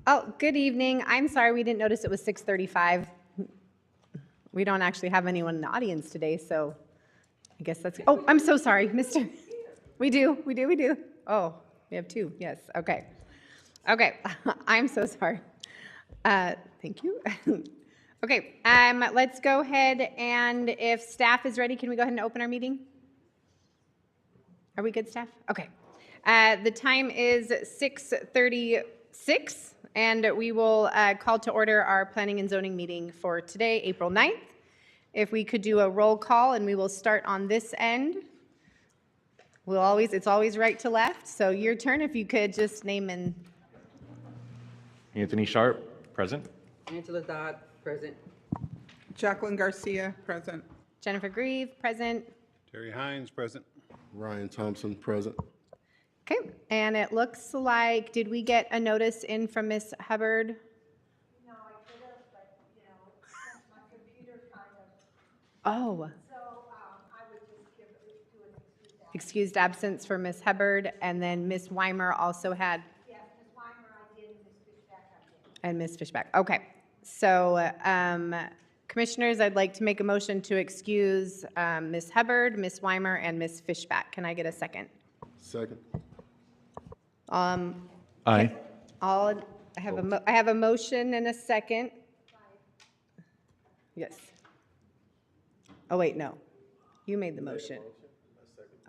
Oh, good evening. I'm sorry we didn't notice it was 6:35. We don't actually have anyone in the audience today, so I guess that's, oh, I'm so sorry, Mr. We do. Oh, we have two, yes, okay. Okay, I'm so sorry. Thank you. Okay, let's go ahead and if staff is ready, can we go ahead and open our meeting? Are we good, staff? Okay. The time is 6:36, and we will call to order our planning and zoning meeting for today, April 9th. If we could do a roll call, and we will start on this end. It's always right to left, so your turn if you could just name and... Anthony Sharp, present. Angela Dodd, present. Jacqueline Garcia, present. Jennifer Grieve, present. Terry Hines, present. Ryan Thompson, present. Okay, and it looks like, did we get a notice in from Ms. Hubbard? No, I could have, but, since my computer kind of, Oh, so I would just do an excuse excused that. absence for Ms. Hubbard, and then Ms. Weimer also had, Yes, Ms. Weimer I did, and Ms. Fishback I did. and Ms. Fishback. Okay, so commissioners, I'd like to make a motion to excuse Ms. Hubbard, Ms. Weimer, and Ms. Fishback. Can I get a second? Second. Aye. I have a motion and a second. Yes. Oh, wait, no. You made the motion.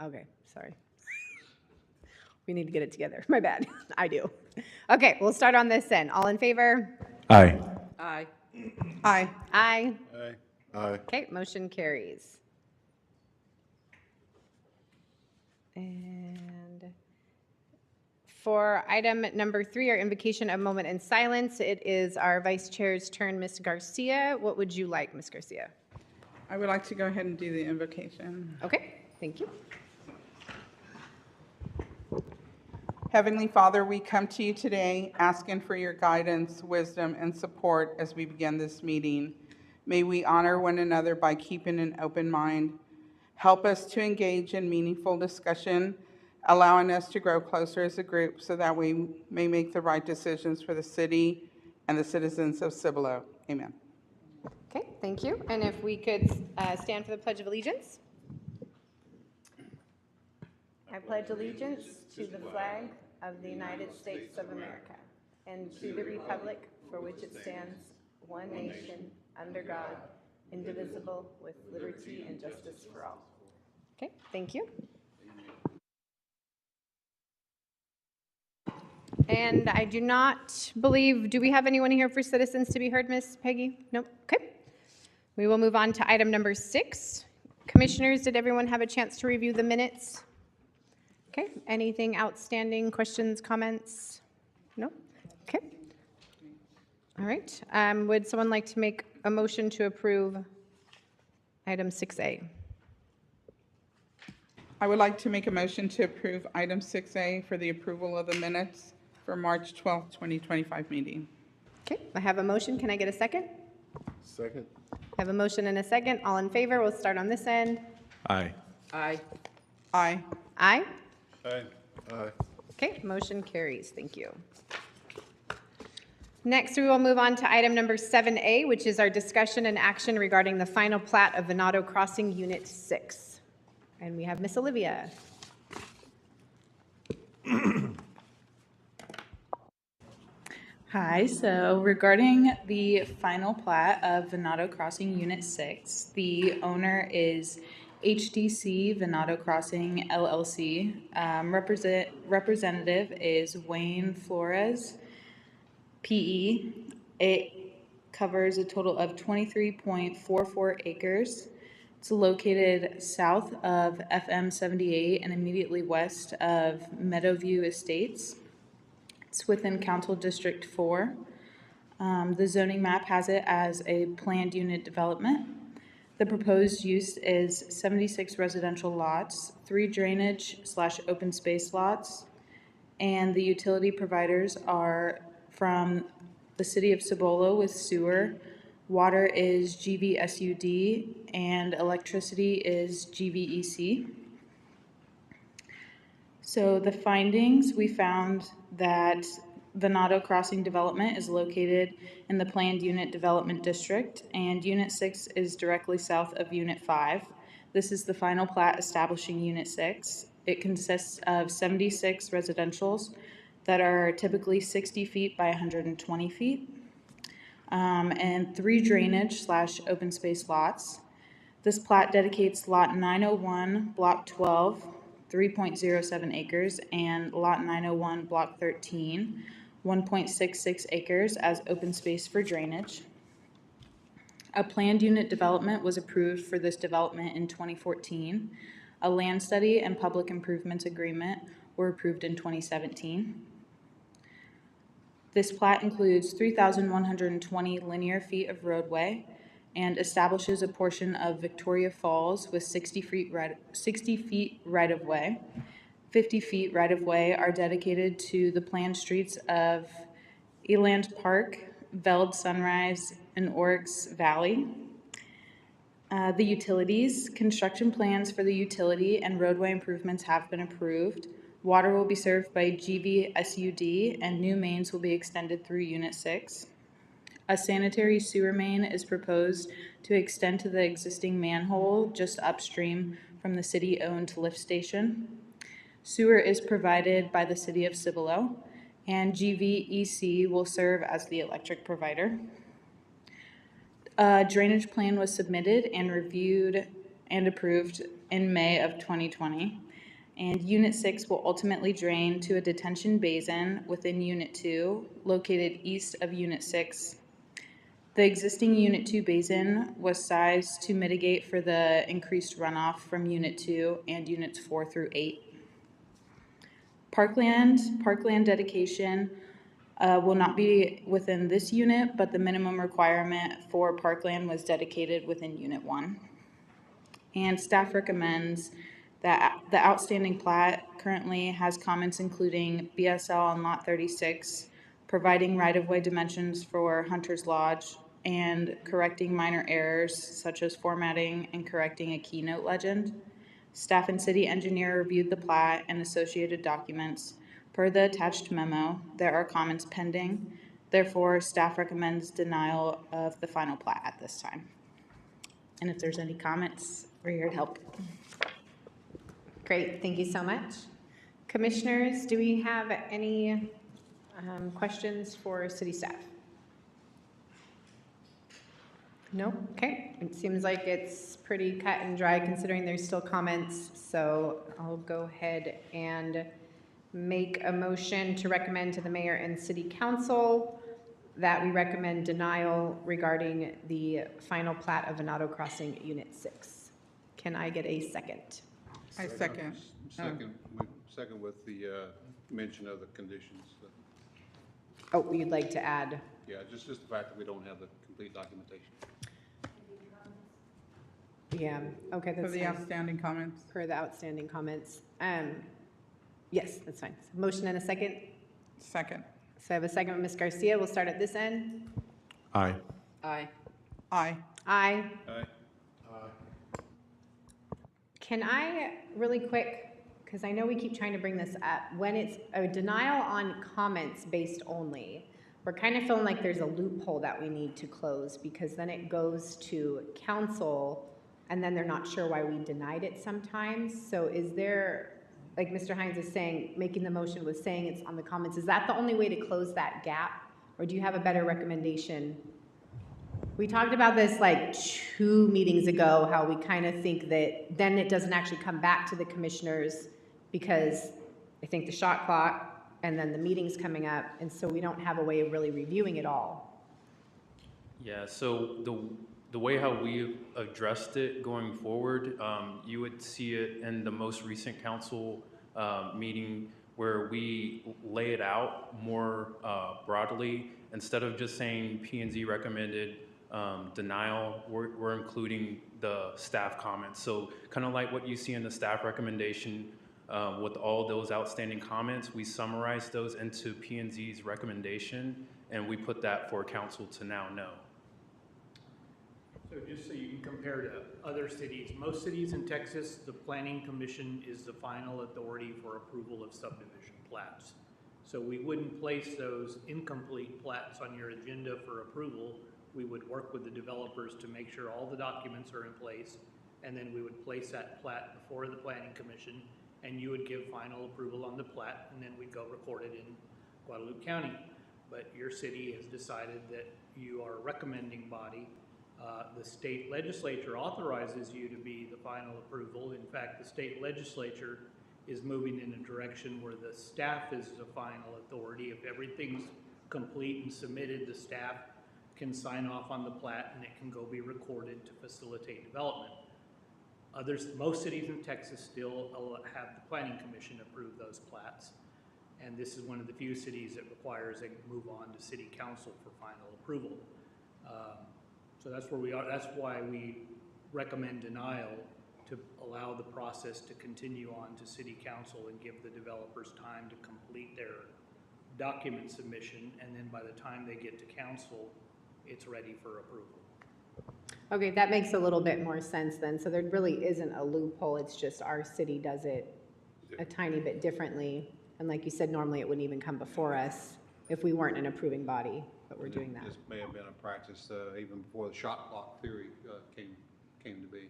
Okay, sorry. We need to get it together. My bad. I do. Okay, we'll start on this end. All in favor? Aye. Aye. Aye. Aye. Aye. Aye. Okay, motion carries. And for item number 3, our invocation of moment in silence, it is our vice chair's turn, Ms. Garcia. What would you like, Ms. Garcia? I would like to go ahead and do the invocation. Okay, thank you. Heavenly Father, we come to you today asking for your guidance, wisdom, and support as we begin this meeting. May we honor one another by keeping an open mind. Help us to engage in meaningful discussion, allowing us to grow closer as a group so that we may make the right decisions for the city and the citizens of Cibolo. Amen. Okay, thank you. And if we could stand for the Pledge of Allegiance. I pledge allegiance to the flag of the United States of America and to the republic for which it stands, one nation, under God, indivisible, with liberty and justice for all. Okay, thank you. And I do not believe, do we have anyone here for citizens to be heard, Miss Peggy? Nope. Okay. We will move on to item number 6. Commissioners, did everyone have a chance to review the minutes? Okay. Anything outstanding? Questions, comments? No? Okay. All right. Would someone like to make a motion to approve item 6A? I would like to make a motion to approve item 6A for the approval of the minutes for March 12th, 2025 meeting. Okay. I have a motion. Can I get a second? Second. I have a motion and a second. All in favor? We'll start on this end. Aye. Aye. Aye. Aye. Aye. Aye. Okay, motion carries. Thank you. Next, we will move on to item number 7A, which is our discussion and action regarding the final plat of Venado Crossing Unit 6. And we have Miss Olivia. Hi, so regarding the final plat of Venado Crossing Unit 6, the owner is HDC Venado Crossing LLC. Representative is Wayne Flores, PE. It covers a total of 23.44 acres. It's located south of FM 78 and immediately west of Meadowview Estates. It's within Council District 4. The zoning map has it as a planned unit development. The proposed use is 76 residential lots, 3 drainage/open space lots, and the utility providers are from the city of Cibolo with sewer. Water is GVSUD and electricity is GVEC. So the findings, we found that Venado Crossing Development is located in the Planned Unit Development District, and Unit 6 is directly south of Unit 5. This is the final plat establishing Unit 6. It consists of 76 residentials that are typically 60 feet by 120 feet, and 3 drainage/open space lots. This plat dedicates Lot 901, Block 12, 3.07 acres, and Lot 901, Block 13, 1.66 acres as open space for drainage. A planned unit development was approved for this development in 2014. A land study and public improvements agreement were approved in 2017. This plat includes 3,120 linear feet of roadway and establishes a portion of Victoria Falls with 60 feet right-of-way. 50 feet right-of-way are dedicated to the planned streets of Eland Park, Veld Sunrise, and Oryx Valley. The utilities, construction plans for the utility and roadway improvements have been approved. Water will be served by GVSUD, and new mains will be extended through Unit 6. A sanitary sewer main is proposed to extend to the existing manhole just upstream from the city-owned lift station. Sewer is provided by the city of Cibolo, and GVEC will serve as the electric provider. A drainage plan was submitted and reviewed and approved in May of 2020. And Unit 6 will ultimately drain to a detention basin within Unit 2, located east of Unit 6. The existing Unit 2 basin was sized to mitigate for the increased runoff from Unit 2 and Units 4 through 8. Parkland dedication will not be within this unit, but the minimum requirement for parkland was dedicated within Unit 1. And staff recommends that the outstanding plat currently has comments including BSL on Lot 36, providing right-of-way dimensions for Hunter's Lodge, and correcting minor errors such as formatting and correcting a keynote legend. Staff and city engineer reviewed the plat and associated documents. Per the attached memo, there are comments pending. Therefore, staff recommends denial of the final plat at this time. And if there's any comments, we're here to help. Great, thank you so much. Commissioners, do we have any questions for city staff? No? Okay, it seems like it's pretty cut and dry considering there's still comments, so I'll go ahead and make a motion to recommend to the mayor and city council that we recommend denial regarding the final plat of Venado Crossing Unit 6. Can I get a second? I second. Second with the mention of the conditions. Oh, you'd like to add? Yeah, just the fact that we don't have the complete documentation. Yeah, okay, For that's the fine. outstanding comments. Per the outstanding comments. Yes, that's fine. Motion and a second. Second. So I have a second with Ms. Garcia. We'll start at this end. Aye. Aye. Aye. Aye. Aye. Can I, really quick, because I know we keep trying to bring this up, when it's a denial on comments based only, we're kind of feeling like there's a loophole that we need to close because then it goes to council and then they're not sure why we denied it sometimes. So is there, like Mr. Hines is saying, making the motion was saying it's on the comments, is that the only way to close that gap? Or do you have a better recommendation? We talked about this like 2 meetings ago, how we kind of think that then it doesn't actually come back to the commissioners because I think the shot clock and then the meeting's coming up, and so we don't have a way of really reviewing it all. Yeah, so the way how we addressed it going forward, you would see it in the most recent council meeting where we lay it out more broadly. Instead of just saying P&Z recommended denial, we're including the staff comments. So kind of like what you see in the staff recommendation with all those outstanding comments, we summarize those into P&Z's recommendation, and we put that for council to now know. So just so you can compare to other cities, most cities in Texas, the planning commission is the final authority for approval of subdivision plats. So we wouldn't place those incomplete plats on your agenda for approval. We would work with the developers to make sure all the documents are in place, and then we would place that plat before the planning commission, and you would give final approval on the plat, and then we'd go record it in Guadalupe County. But your city has decided that you are a recommending body. The state legislature authorizes you to be the final approval. In fact, the state legislature is moving in a direction where the staff is the final authority. If everything's complete and submitted, the staff can sign off on the plat and it can go be recorded to facilitate development. Most cities in Texas still have the planning commission approve those plats. And this is one of the few cities that requires they move on to city council for final approval. So that's where we are. That's why we recommend denial, to allow the process to continue on to city council and give the developers time to complete their document submission. And then by the time they get to council, it's ready for approval. Okay, that makes a little bit more sense then. So there really isn't a loophole. It's just our city does it a tiny bit differently. And like you said, normally it wouldn't even come before us if we weren't an approving body, but we're doing that. This may have been a practice even before the shot clock theory came to be.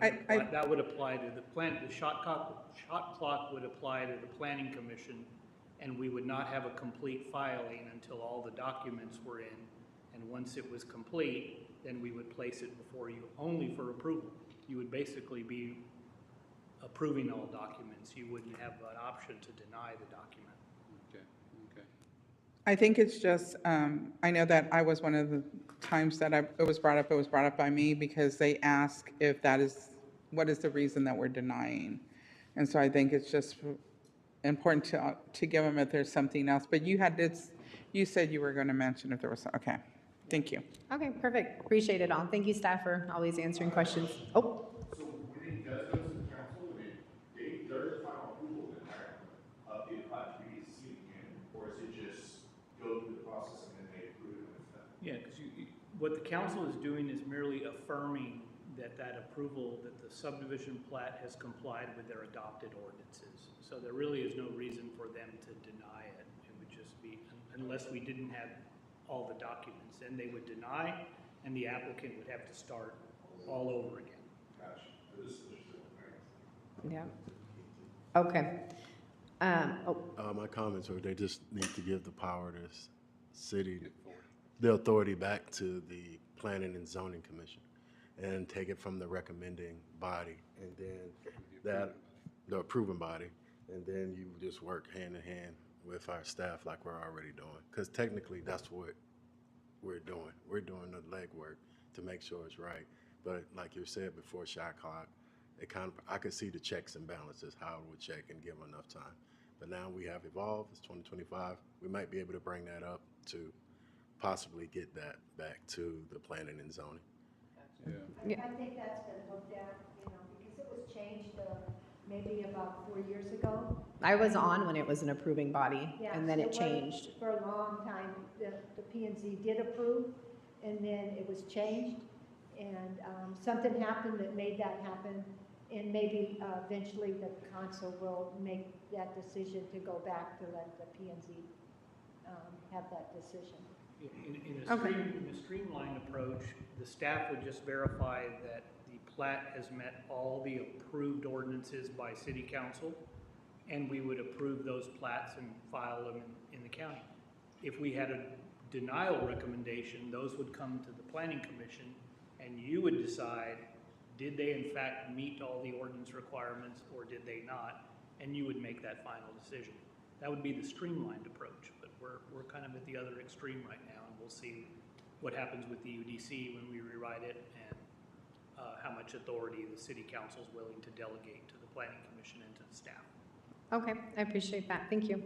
That would apply to the plan. The shot clock would apply to the planning commission, and we would not have a complete filing until all the documents were in. And once it was complete, then we would place it before you only for approval. You would basically be approving all documents. You wouldn't have an option to deny the document. Okay, okay. I think it's just, I know that I was one of the times that it was brought up by me because they ask if that is, what is the reason that we're denying? And so I think it's just important to give them if there's something else. But you said you were going to mention if there was, okay. Thank you. Okay, perfect. Appreciate it all. Thank you, staff, for always answering questions. Oh, So when it does go to the council, when there's a final approval, then the plat to be seen again, or is it just go through the process and then they approve it when it's done? Yeah, because what the council is doing is merely affirming that approval, that the subdivision plat has complied with their adopted ordinances. So there really is no reason for them to deny it. It would just be, unless we didn't have all the documents, then they would deny, and the applicant would have to start all over again. yeah. Okay. My comments are they just need to give the power to city, the authority back to the Planning and Zoning Commission and take it from the recommending body and then the approving body, and then you just work hand in hand with our staff like we're already doing. Because technically that's what we're doing. We're doing the legwork to make sure it's right. But like you said before, shot clock, I could see the checks and balances, how it would check and give enough time. But now we have evolved, it's 2025. We might be able to bring that up to possibly get that back to the planning and zoning. I think that's been looked at, because it was changed maybe about 4 years ago. I was on when it was an approving body, Yeah, and then so it changed. For a long time, the P&Z did approve, and then it was changed, and something happened that made that happen, and maybe eventually the council will make that decision to go back to let the P&Z have that decision. In a streamlined approach, the staff would just verify that the plat has met all the approved ordinances by city council, and we would approve those plats and file them in the county. If we had a denial recommendation, those would come to the planning commission, and you would decide, did they in fact meet all the ordinance requirements or did they not? And you would make that final decision. That would be the streamlined approach, but we're kind of at the other extreme right now, and we'll see what happens with the UDC when we rewrite it, and how much authority the city council is willing to delegate to the planning commission and to the staff. Okay, I appreciate that. Thank you.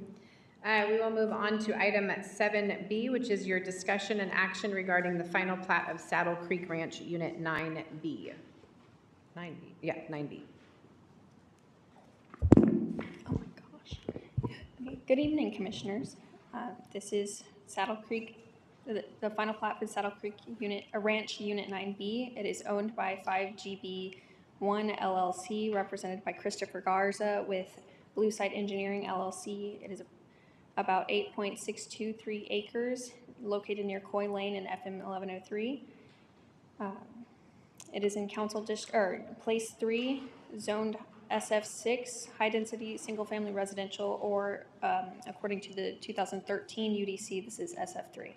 We will move on to item 7B, which is your discussion and action regarding the final plat of Saddle Creek Ranch Unit 9B. 9B, yeah, 9B. Oh my gosh. Okay, good evening, commissioners. This is Saddle Creek, the final plat for Saddle Creek Ranch Unit 9B. It is owned by 5GB1 LLC, represented by Christopher Garza with Blueside Engineering LLC. It is about 8.623 acres located near Coy Lane and FM 1103. It is in Place 3, zoned SF6, high-density, single-family residential, or according to the 2013 UDC, this is SF3.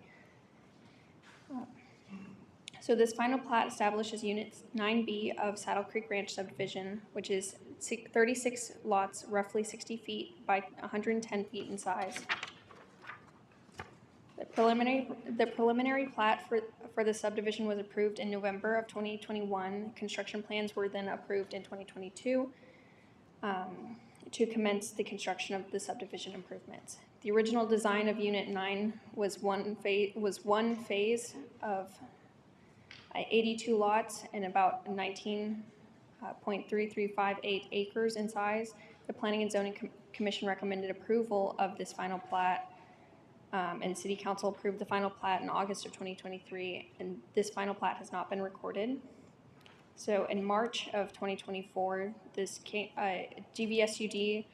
So this final plat establishes Unit 9B of Saddle Creek Ranch subdivision, which is 36 lots, roughly 60 feet by 110 feet in size. The preliminary plat for the subdivision was approved in November of 2021. Construction plans were then approved in 2022 to commence the construction of the subdivision improvements. The original design of Unit 9 was one phase of 82 lots and about 19.3358 acres in size. The Planning and Zoning Commission recommended approval of this final plat, and City Council approved the final plat in August of 2023, and this final plat has not been recorded. So in March of 2024, GVSUD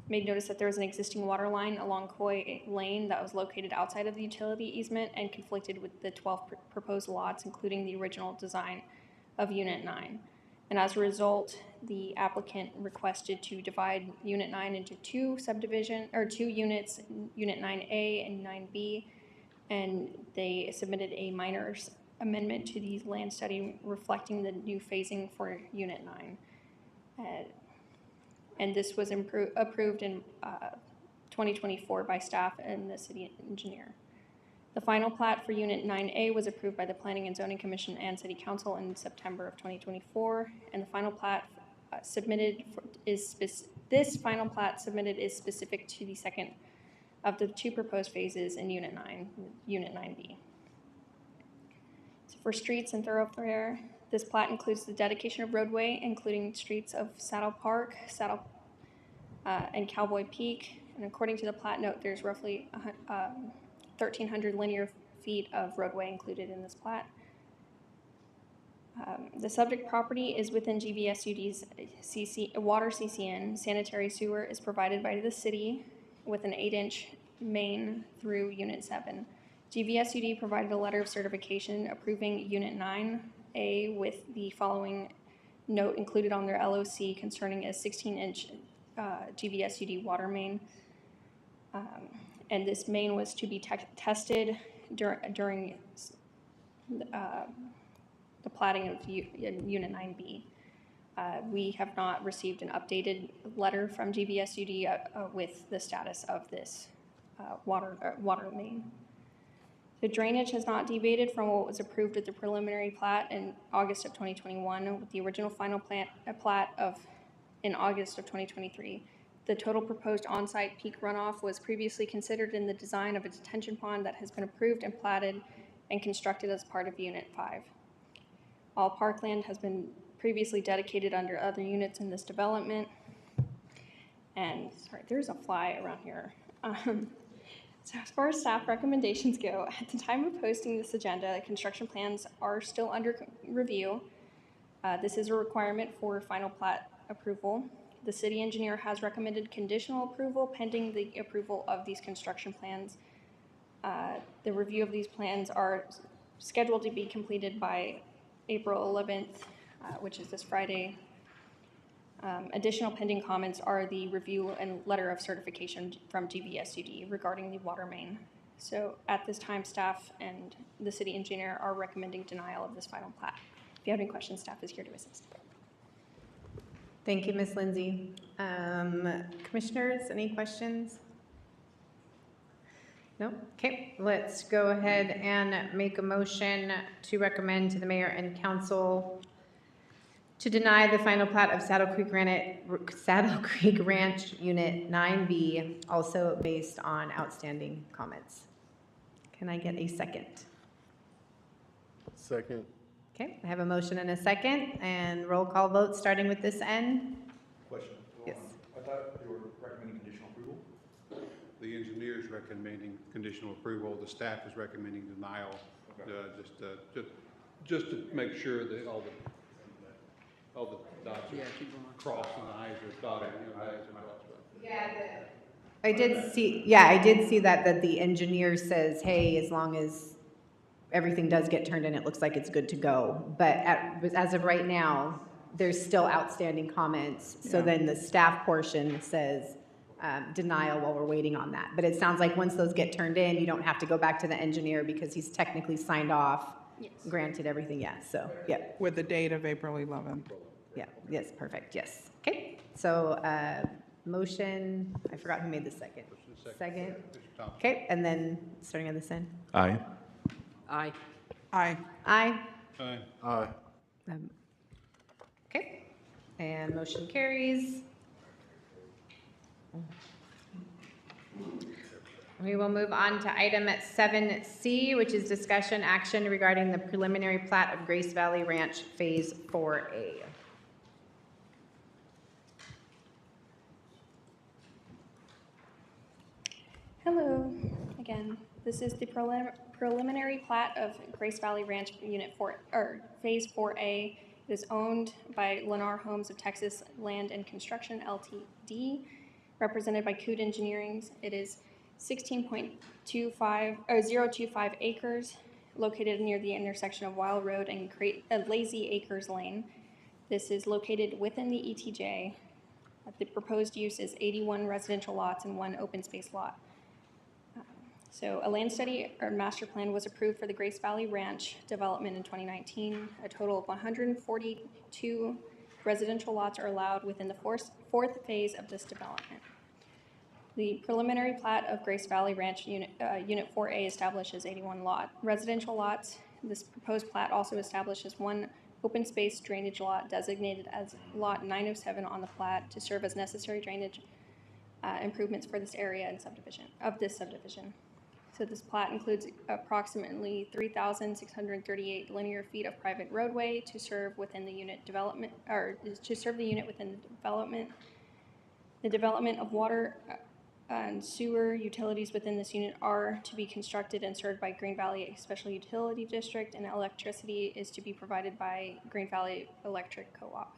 made notice that there was an existing water line along Coy Lane that was located outside of the utility easement and conflicted with the 12 proposed lots, including the original design of Unit 9. And as a result, the applicant requested to divide Unit 9 into two units, Unit 9A and 9B, and they submitted a minor amendment to the land study reflecting the new phasing for Unit 9. And this was approved in 2024 by staff and the city engineer. The final plat for Unit 9A was approved by the Planning and Zoning Commission and City Council in September of 2024, and the final plat this final plat submitted is specific to the second of the two proposed phases in Unit 9, Unit 9B. So for streets and thoroughfare, this plat includes the dedication of roadway, including streets of Saddle Park, and Cowboy Peak. And according to the plat note, there's roughly 1,300 linear feet of roadway included in this plat. The subject property is within GVSUD's water CCN. Sanitary sewer is provided by the city with an 8-inch main through Unit 7. GVSUD provided a letter of certification approving Unit 9A with the following note included on their LOC concerning a 16-inch GVSUD water main. And this main was to be tested during the platting of Unit 9B. We have not received an updated letter from GVSUD with the status of this water main. The drainage has not deviated from what was approved at the preliminary plat in August of 2021, with the original final plat in August of 2023. The total proposed on-site peak runoff was previously considered in the design of a detention pond that has been approved and platted and constructed as part of Unit 5. All parkland has been previously dedicated under other units in this development. And sorry, there's a fly around here. So as far as staff recommendations go, at the time of posting this agenda, construction plans are still under review. This is a requirement for final plat approval. The city engineer has recommended conditional approval pending the approval of these construction plans. The review of these plans are scheduled to be completed by April 11th, which is this Friday. Additional pending comments are the review and letter of certification from GVSUD regarding the water main. So at this time, staff and the city engineer are recommending denial of this final plat. If you have any questions, staff is here to assist. Thank you, Ms. Lindsay. Commissioners, any questions? No? Okay, let's go ahead and make a motion to recommend to the mayor and council to deny the final plat of Saddle Creek Ranch Unit 9B, also based on outstanding comments. Can I get a second? Second. Okay, I have a motion and a second, and roll call vote starting with this end. Question. Yes. I thought you were recommending conditional approval. The engineer is recommending conditional approval, the staff is recommending denial. Okay. Just to make sure that all the dots are crossed and the i's are dotted. I did see that the engineer says, hey, as long as everything does get turned in, it looks like it's good to go. But as of right now, there's still outstanding comments. So Yeah. then the staff portion says denial while we're waiting on that. But it sounds like once those get turned in, you don't have to go back to the engineer because he's technically signed off, Yes. granted everything, yes. So, yep, With the date of April 11th. yeah, yes, perfect, yes. Okay, so motion, I forgot who made the second. Second. Mr. Thompson. Okay, and then starting on this end. Aye. Aye. Aye. Aye. Aye. Okay, and motion carries. We will move on to item 7C, which is discussion action regarding the preliminary plat of Grace Valley Ranch Phase 4A. Hello, again. This is the preliminary plat of Grace Valley Ranch Unit 4, or Phase 4A. It is owned by Lennar Homes of Texas Land and Construction LTD, represented by Coot Engineering. It is 025 acres, located near the intersection of Wild Road and Lazy Acres Lane. This is located within the ETJ. The proposed use is 81 residential lots and 1 open space lot. So a land study or master plan was approved for the Grace Valley Ranch development in 2019. A total of 142 residential lots are allowed within the fourth phase of this development. The preliminary plat of Grace Valley Ranch Unit 4A establishes 81 residential lots. This proposed plat also establishes 1 open space drainage lot designated as Lot 907 on the plat to serve as necessary drainage improvements for this area and subdivision. So this plat includes approximately 3,638 linear feet of private roadway to serve within the unit development, or to serve the unit within the development. The development of water and sewer utilities within this unit are to be constructed and served by Green Valley Special Utility District, and electricity is to be provided by Green Valley Electric Co-op.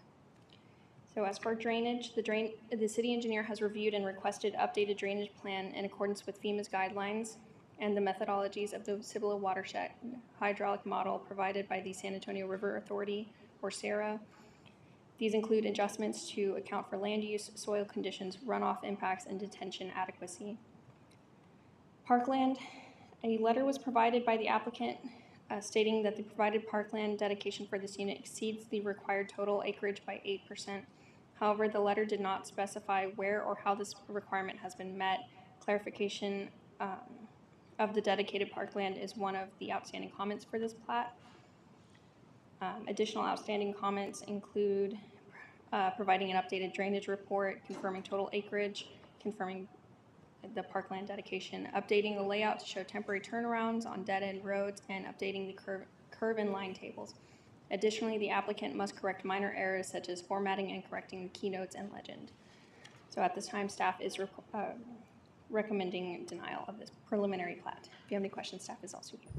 So as for drainage, the city engineer has reviewed and requested updated drainage plan in accordance with FEMA's guidelines and the methodologies of the Cibolo watershed hydraulic model provided by the San Antonio River Authority, or SARA. These include adjustments to account for land use, soil conditions, runoff impacts, and detention adequacy. Parkland, a letter was provided by the applicant stating that the provided parkland dedication for this unit exceeds the required total acreage by 8%. However, the letter did not specify where or how this requirement has been met. Clarification of the dedicated parkland is one of the outstanding comments for this plat. Additional outstanding comments include providing an updated drainage report, confirming total acreage, confirming the parkland dedication, updating the layout to show temporary turnarounds on dead-end roads, and updating the curve and line tables. Additionally, the applicant must correct minor errors such as formatting and correcting keynotes and legend. So at this time, staff is recommending denial of this preliminary plat. If you have any questions, staff is also here.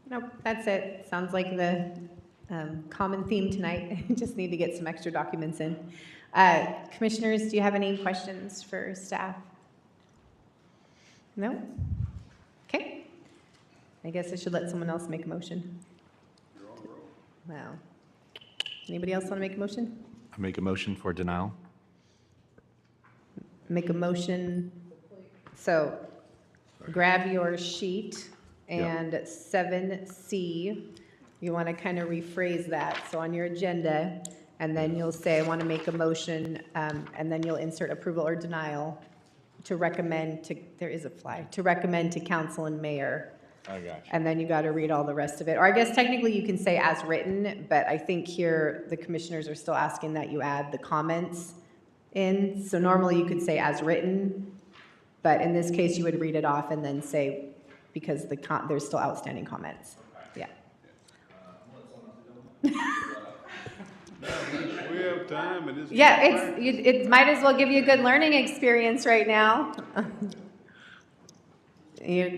Nope, that's it. Sounds like the common theme tonight. Just need to get some extra documents in. Commissioners, do you have any questions for staff? No? Okay. I guess I should let someone else make a motion. You're on the roll. Wow. Anybody else want to make a motion? I make a motion for denial. Make a motion. So grab your sheet and 7C, you want to kind of rephrase that. So on your agenda, and then you'll say, I want to make a motion, and then you'll insert approval or denial to recommend to, there is a fly, to recommend to council and mayor. I got you. And then you got to read all the rest of it. Or I guess technically you can say as written, but I think here the commissioners are still asking that you add the comments in. So normally you could say as written, but in this case you would read it off and then say, because there's still outstanding comments. Yeah. We have time and this. Yeah, it might as well give you a good learning experience right now. You're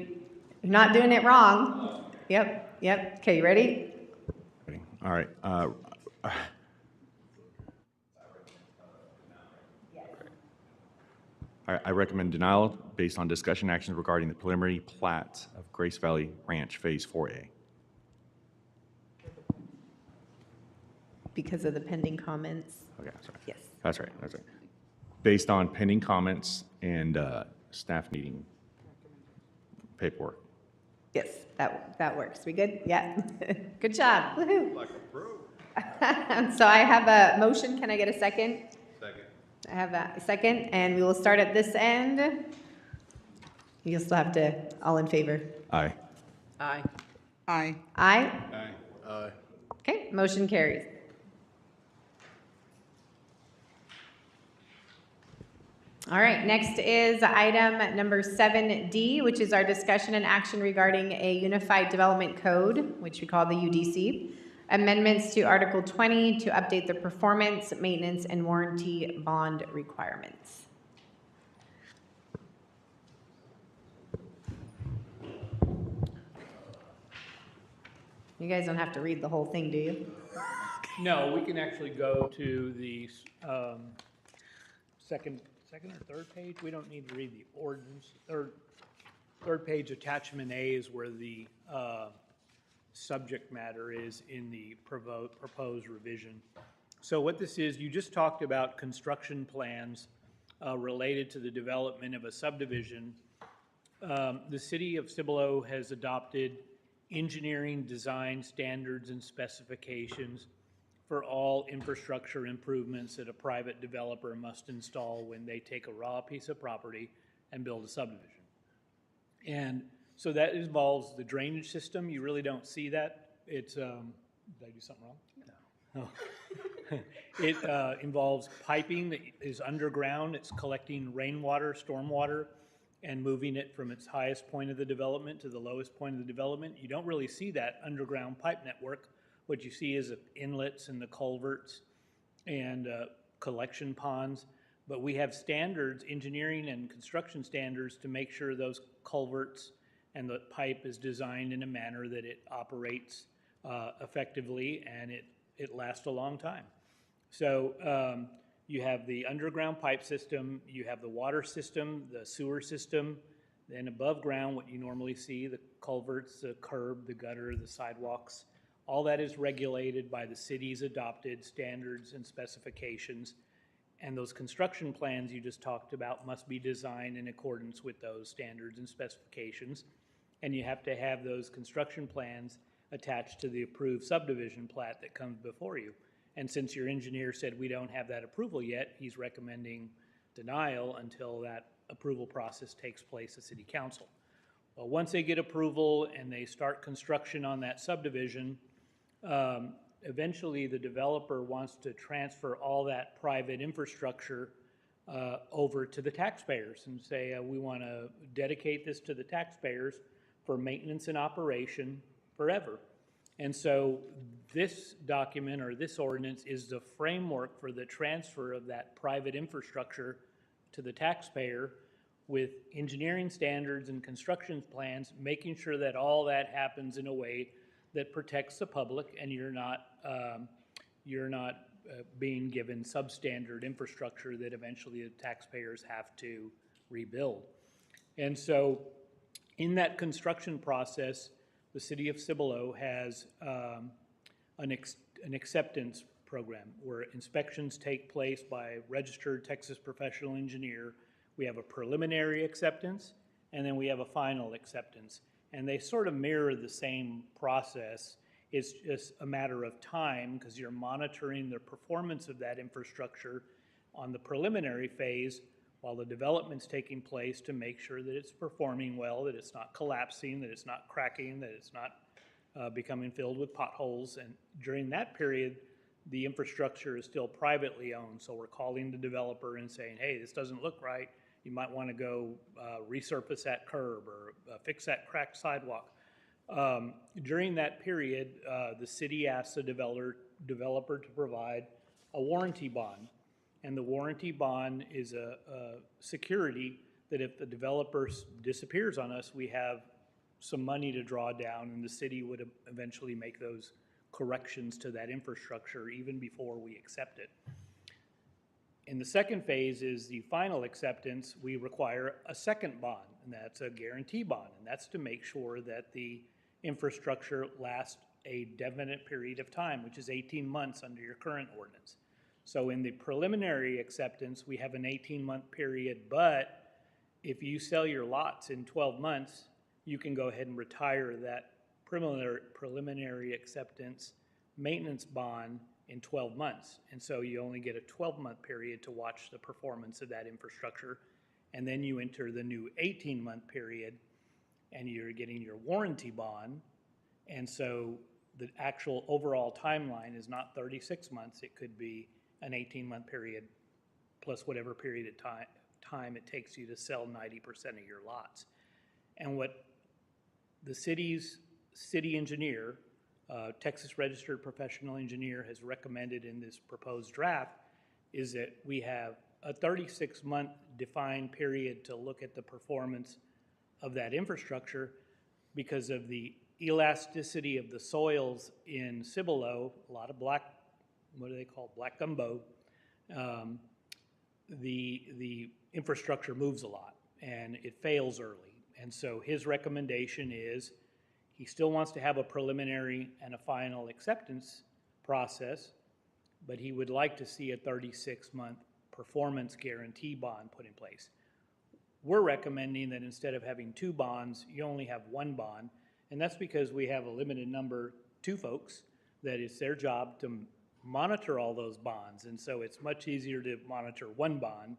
not doing it wrong. Yep. Okay, you ready? All right. I recommend denial based on discussion actions regarding the preliminary plat of Grace Valley Ranch Phase 4A. Because of the pending comments. Okay, sorry. Yes. That's right, that's right. Based on pending comments and staff meeting paperwork. Yes, that works. We good? Yeah. Good job. Woohoo. Like a pro. So I have a motion. Can I get a second? Second. I have a second, and we will start at this end. You'll still have to, all in favor? Aye. Aye. Aye? Aye. Okay, motion carries. All right, next is item number 7D, which is our discussion and action regarding a Unified Development Code, which we call the UDC. Amendments to Article 20 to update the performance, maintenance, and warranty bond requirements. You guys don't have to read the whole thing, do you? No, we can actually go to the second or third page. We don't need to read the ordinance. Third page, attachment A is where the subject matter is in the proposed revision. So what this is, you just talked about construction plans related to the development of a subdivision. The city of Cibolo has adopted engineering design standards and specifications for all infrastructure improvements that a private developer must install when they take a raw piece of property and build a subdivision. And so that involves the drainage system. You really don't see that. It's, did I do something wrong? No. It involves piping that is underground. It's collecting rainwater, stormwater, and moving it from its highest point of the development to the lowest point of the development. You don't really see that underground pipe network. What you see is the inlets and the culverts and collection ponds. But we have standards, engineering and construction standards, to make sure those culverts and the pipe is designed in a manner that it operates effectively and it lasts a long time. So you have the underground pipe system, you have the water system, the sewer system, then above ground, what you normally see, the culverts, the curb, the gutter, the sidewalks. All that is regulated by the city's adopted standards and specifications. And those construction plans you just talked about must be designed in accordance with those standards and specifications. And you have to have those construction plans attached to the approved subdivision plat that comes before you. And since your engineer said we don't have that approval yet, he's recommending denial until that approval process takes place at City Council. Well, once they get approval and they start construction on that subdivision, eventually the developer wants to transfer all that private infrastructure over to the taxpayers and say, we want to dedicate this to the taxpayers for maintenance and operation forever. And so this document or this ordinance is the framework for the transfer of that private infrastructure to the taxpayer, with engineering standards and construction plans, making sure that all that happens in a way that protects the public and you're not being given substandard infrastructure that eventually the taxpayers have to rebuild. And so in that construction process, the city of Cibolo has an acceptance program where inspections take place by a registered Texas professional engineer. We have a preliminary acceptance, and then we have a final acceptance. And they sort of mirror the same process. It's just a matter of time because you're monitoring the performance of that infrastructure on the preliminary phase while the development's taking place to make sure that it's performing well, that it's not collapsing, that it's not cracking, that it's not becoming filled with potholes. And during that period, the infrastructure is still privately owned. So we're calling the developer and saying, hey, this doesn't look right. You might want to go resurface that curb or fix that cracked sidewalk. During that period, the city asks the developer to provide a warranty bond. And the warranty bond is a security that if the developer disappears on us, we have some money to draw down, and the city would eventually make those corrections to that infrastructure even before we accept it. In the second phase is the final acceptance, we require a second bond, and that's a guarantee bond. And that's to make sure that the infrastructure lasts a definite period of time, which is 18 months under your current ordinance. So in the preliminary acceptance, we have an 18-month period, but if you sell your lots in 12 months, you can go ahead and retire that preliminary acceptance maintenance bond in 12 months. And so you only get a 12-month period to watch the performance of that infrastructure. And then you enter the new 18-month period and you're getting your warranty bond. And so the actual overall timeline is not 36 months. It could be an 18-month period plus whatever period of time it takes you to sell 90% of your lots. And what the city engineer, Texas Registered Professional Engineer, has recommended in this proposed draft is that we have a 36-month defined period to look at the performance of that infrastructure because of the elasticity of the soils in Cibolo, a lot of black, what do they call it? Black gumbo. The infrastructure moves a lot and it fails early. And so his recommendation is he still wants to have a preliminary and a final acceptance process, but he would like to see a 36-month performance guarantee bond put in place. We're recommending that instead of having two bonds, you only have one bond, and that's because we have a limited number, two folks, that it's their job to monitor all those bonds. And so it's much easier to monitor one bond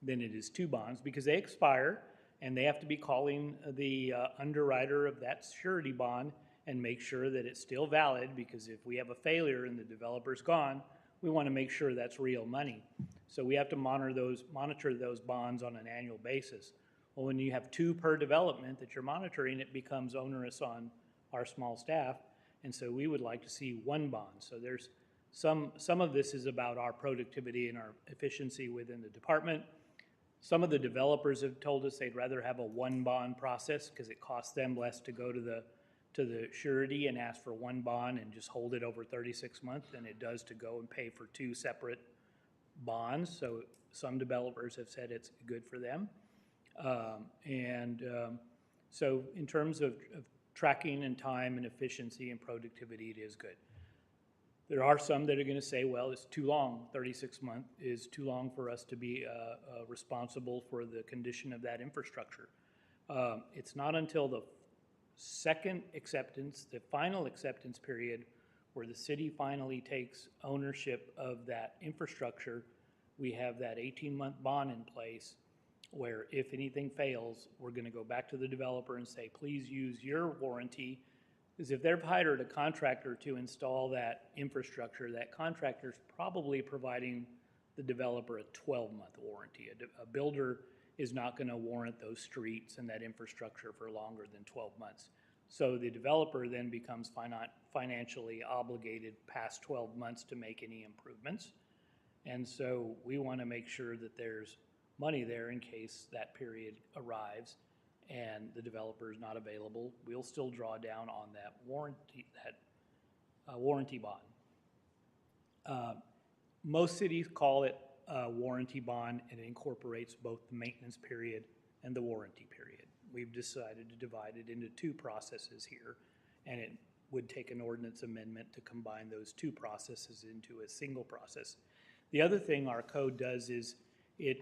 than it is two bonds because they expire and they have to be calling the underwriter of that surety bond and make sure that it's still valid, because if we have a failure and the developer's gone, we want to make sure that's real money. So we have to monitor those bonds on an annual basis. Well, when you have two per development that you're monitoring, it becomes onerous on our small staff, and so we would like to see one bond. So there's some of this is about our productivity and our efficiency within the department. Some of the developers have told us they'd rather have a one bond process because it costs them less to go to the surety and ask for one bond and just hold it over 36 months than it does to go and pay for two separate bonds. So some developers have said it's good for them. So in terms of tracking and time and efficiency and productivity, it is good. There are some that are going to say, well, it's too long. 36 months is too long for us to be responsible for the condition of that infrastructure. It's not until the second acceptance, the final acceptance period, where the city finally takes ownership of that infrastructure, we have that 18-month bond in place where if anything fails, we're going to go back to the developer and say, please use your warranty. Because if they've hired a contractor to install that infrastructure, that contractor's probably providing the developer a 12-month warranty. A builder is not going to warrant those streets and that infrastructure for longer than 12 months. So the developer then becomes financially obligated past 12 months to make any improvements. And so we want to make sure that there's money there in case that period arrives and the developer is not available. We'll still draw down on that warranty bond. Most cities call it a warranty bond, and it incorporates both the maintenance period and the warranty period. We've decided to divide it into two processes here, and it would take an ordinance amendment to combine those two processes into a single process. The other thing our code does is it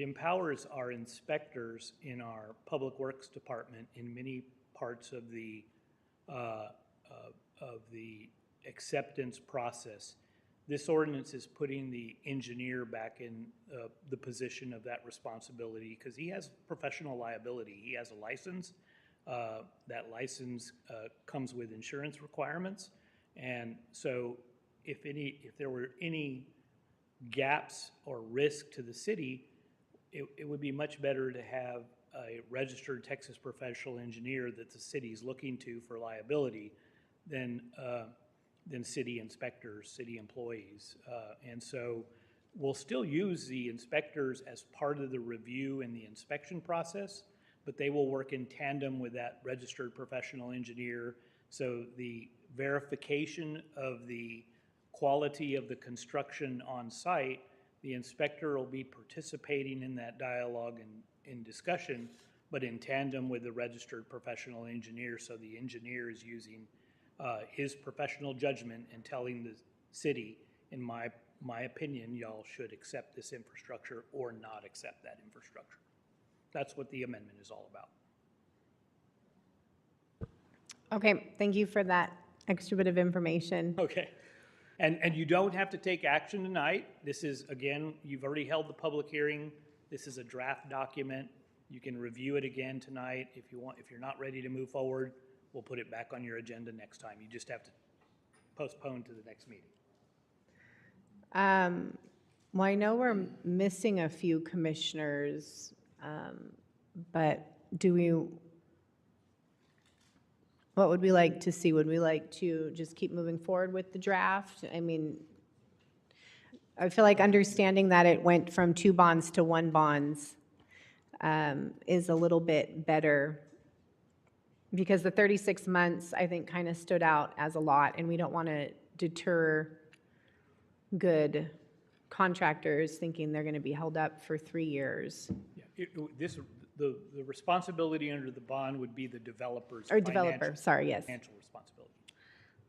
empowers our inspectors in our Public Works Department in many parts of the acceptance process. This ordinance is putting the engineer back in the position of that responsibility because he has professional liability. He has a license. That license comes with insurance requirements. And so if there were any gaps or risk to the city, it would be much better to have a registered Texas professional engineer that the city's looking to for liability than city inspectors, city employees. And so we'll still use the inspectors as part of the review and the inspection process, but they will work in tandem with that registered professional engineer. So the verification of the quality of the construction on site, the The inspector will be participating in that dialogue and in discussion, but in tandem with the registered professional engineer. So the engineer is using his professional judgment and telling the city, in my opinion, y'all should accept this infrastructure or not accept that infrastructure. That's what the amendment is all about. Okay, thank you for that extra bit of information. Okay. And you don't have to take action tonight. This is, again, you've already held the public hearing. This is a draft document. You can review it again tonight. If you want, if you're not ready to move forward, we'll put it back on your agenda next time. You just have to postpone to the next meeting. Well, I know we're missing a few commissioners, but what would we like to see? Would we like to just keep moving forward with the draft? I mean, I feel like understanding that it went from 2 bonds to 1 bonds is a little bit better, because the 36 months, I think, kind of stood out as a lot, and we don't want to deter good contractors thinking they're going to be held up for 3 years. Yeah, the responsibility under the bond would be the developer's Or developer, sorry, yes. financial responsibility.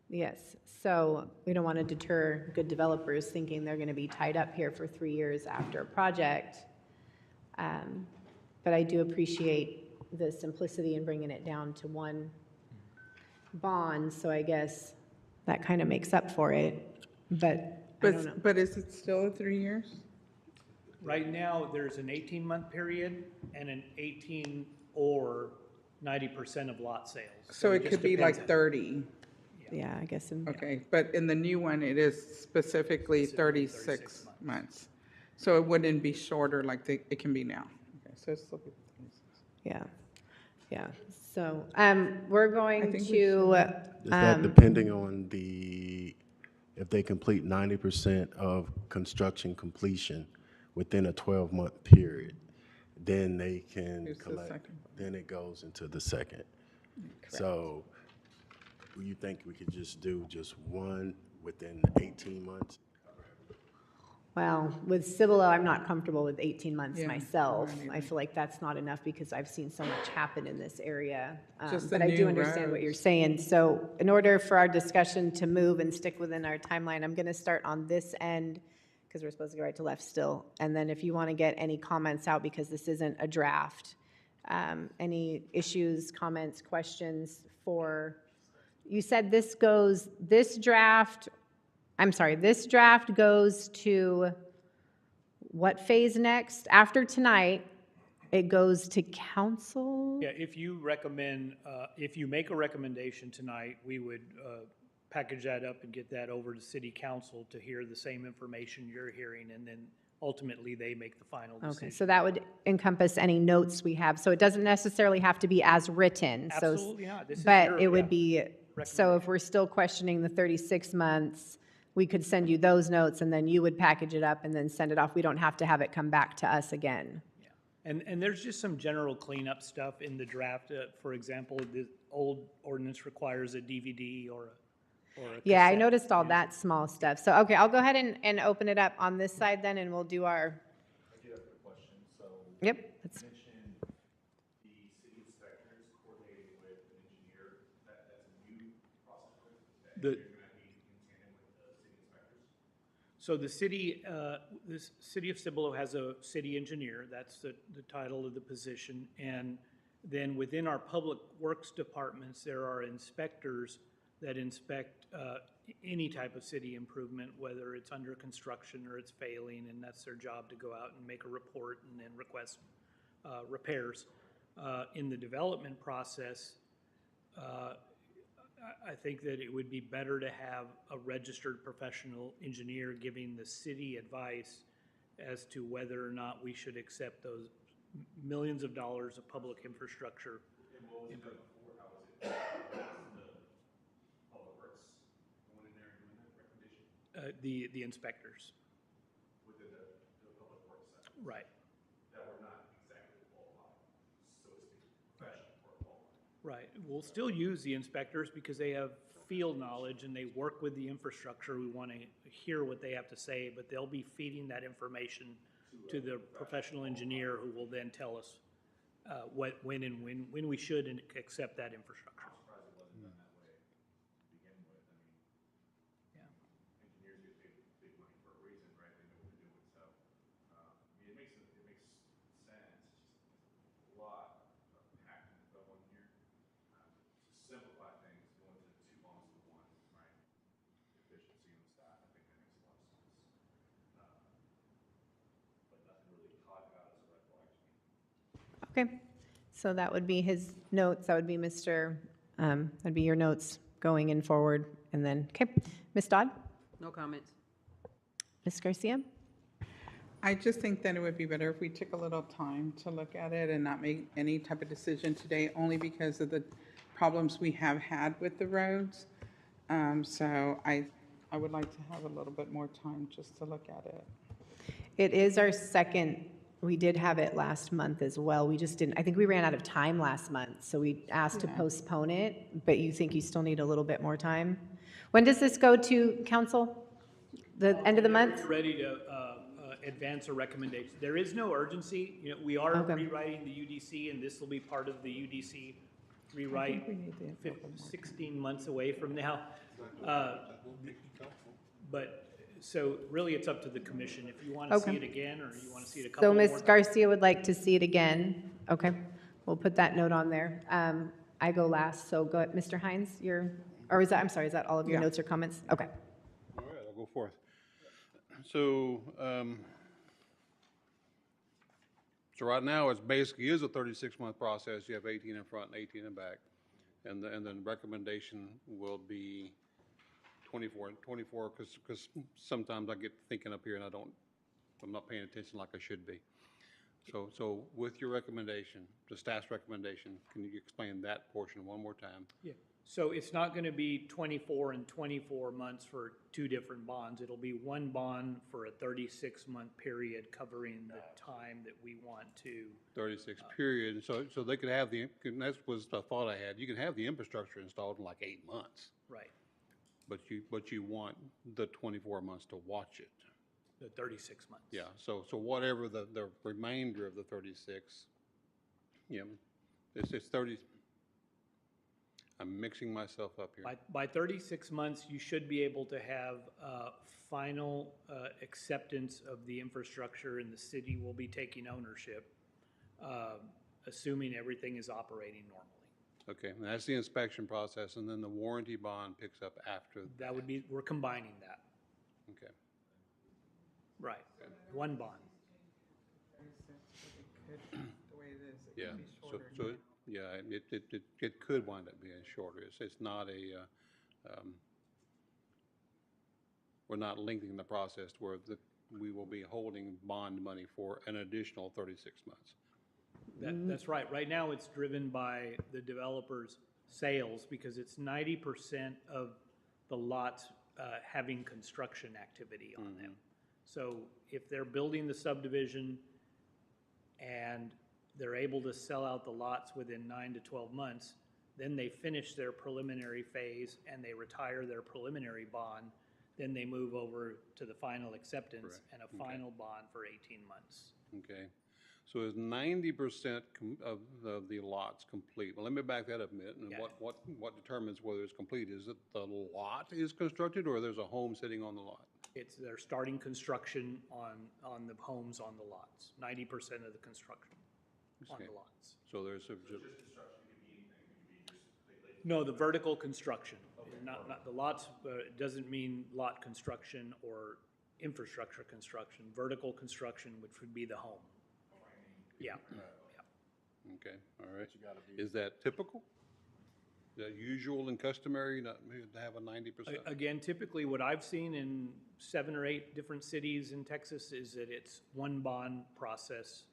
Yes, so we don't want to deter good developers thinking they're going to be tied up here for 3 years after a project. But I do appreciate the simplicity in bringing it down to 1 bond, so I guess that kind of makes up for it, but I don't know. But is it still 3 years? Right now, there's an 18-month period and an 18 or 90% of lot sales. So it just could be depends like on- 30. Yeah, I guess. Okay, but in the new one, it is specifically 36 months. So it wouldn't be shorter like it can be now. Okay, so it's still 36. Yeah, yeah. So we're going think we to. Is that depending on if they complete 90% of construction completion within a 12-month period, then they can Here's the collect, second. then it goes into the second. So you think we could just do just 1 within 18 months? Well, with Cibolo, I'm not comfortable with 18 months Yeah, myself. I'm not I either. feel like that's not enough because I've seen so much happen in this area. Just But the I do new understand what you're roads. saying. So in order for our discussion to move and stick within our timeline, I'm going to start on this end because we're supposed to go right to left still. And then if you want to get any comments out, because this isn't a draft, any issues, comments, questions for, you said this draft goes to what phase next? After tonight, it goes to council? Yeah, if you recommend, if you make a recommendation tonight, we would package that up and get that over to city council to hear the same information you're hearing, and then ultimately they make the final decision. Okay, so that would encompass any notes we have. So it doesn't necessarily have to be as written. So, Absolutely not. This is but your- it would yeah, be, so if we're still questioning the 36 months, we could send you those notes and then you would package it up and then send it off. We don't have to have it come back to us again. And there's just some general cleanup stuff in the draft. For example, the old ordinance requires a DVD or a Yeah, I cassette. noticed all that small stuff. So, okay, I'll go ahead and open it up on this side then, and we'll do our, I do have a question. So yep. you mentioned the city inspectors coordinating with an engineer. That's a new process that you're going to be in tandem with the city inspectors? So the city of Cibolo has a city engineer. That's the title of the position. And then within our public works departments, there are inspectors that inspect any type of city improvement, whether it's under construction or it's failing, and that's their job to go out and make a report and then request repairs. In the development process, I think that it would be better to have a registered professional engineer giving the city advice as to whether or not we should accept those millions of dollars of public infrastructure. And what was it done before? How was it? The public works going in there and doing that recommendation? The inspectors, Within the public works side? right, That were not exactly qualified, so to speak, professional or qualified. right. We'll still use the inspectors because they have field knowledge and they work with the infrastructure, we want to hear what they have to say, but they'll be feeding that information to the professional engineer who will then tell us when we should accept that infrastructure. Yeah. Engineers get paid big money for a reason, right? They know what they're doing, so, I mean, it makes sense, it's just a lot of packing to go in here. To simplify things, going to 2 bonds to 1, right? Efficiency and staff, I think that makes a lot of sense. But nothing really caught out as a red flag to me. Okay, so that would be his notes, that would be that'd be your notes going in forward, and then, okay. Ms. Dodd? No comments. Ms. Garcia? I just think that it would be better if we took a little time to look at it and not make any type of decision today, only because of the problems we have had with the roads. So I would like to have a little bit more time just to look at it. It is our second, we did have it last month as well. We just didn't, I think we ran out of time last month, so we asked to Yeah. postpone it, but you think you still need a little bit more time? When does this go to council? The end of the Whenever month? you're ready to advance a recommendation. There is no urgency. You know, we are Okay. rewriting the UDC, and this will be part of the UDC rewrite we need the 16 months away from now. But, so really, it's up to the commission. If you want to see Okay. it again, or you want to see it a couple So more Ms. times. Garcia would like to see it again. Okay, we'll put that note on there. I go last, so go, Mr. Hines, or is that, I'm sorry, is that all of your Yeah. notes or comments? Okay. All right, I'll go forth. So, so right now, it's basically is a 36-month process. You have 18 in front and 18 in back. And then recommendation will be 24, because sometimes I get thinking up here and I'm not paying attention like I should be. So with your recommendation, the staff's recommendation, can you explain that portion one more time? Yeah, so it's not going to be 24 and 24 months for 2 different bonds. It'll be one bond for a 36-month period covering the time that we want to. 36 period, so they could have and that was the thought I had, you can have the infrastructure installed in like 8 months, Right, but you want the 24 months to watch it. the 36 months. Yeah, so whatever the remainder of the 36, you know, it's 30, I'm mixing myself up here. By 36 months, you should be able to have final acceptance of the infrastructure, and the city will be taking ownership, assuming everything is operating normally. Okay, and that's the inspection process, and then the warranty bond picks up after. That would be, we're combining that. Okay, Right, one bond. 36, but it could, the way it is, it yeah, could be so, shorter. so, yeah, it could wind up being shorter. It's not we're not lengthening the process to where we will be holding bond money for an additional 36 months. That's right. Right now, it's driven by the developer's sales because it's 90% of the lots having construction activity on them. So if they're building the subdivision and they're able to sell out the lots within 9 to 12 months, then they finish their preliminary phase and they retire their preliminary bond, then they move over to the final acceptance Correct. and a final bond for 18 months. Okay, so is 90% of the lots complete? Well, let me back that up a minute. And Yeah. what determines whether it's complete? Is it the lot is constructed, or there's a home sitting on the lot? They're starting construction on the homes on the lots, 90% of the construction on Okay. the lots. So there's Just construction could be anything, it could be just, No, the vertical construction, not the lots, it doesn't mean lot construction or infrastructure construction. Vertical construction, which would be the home. Yeah, yeah. okay, all right. Is that typical? Is that usual and customary not to have a 90%? Again, typically what I've seen in 7 or 8 different cities in Texas is that it's one bond process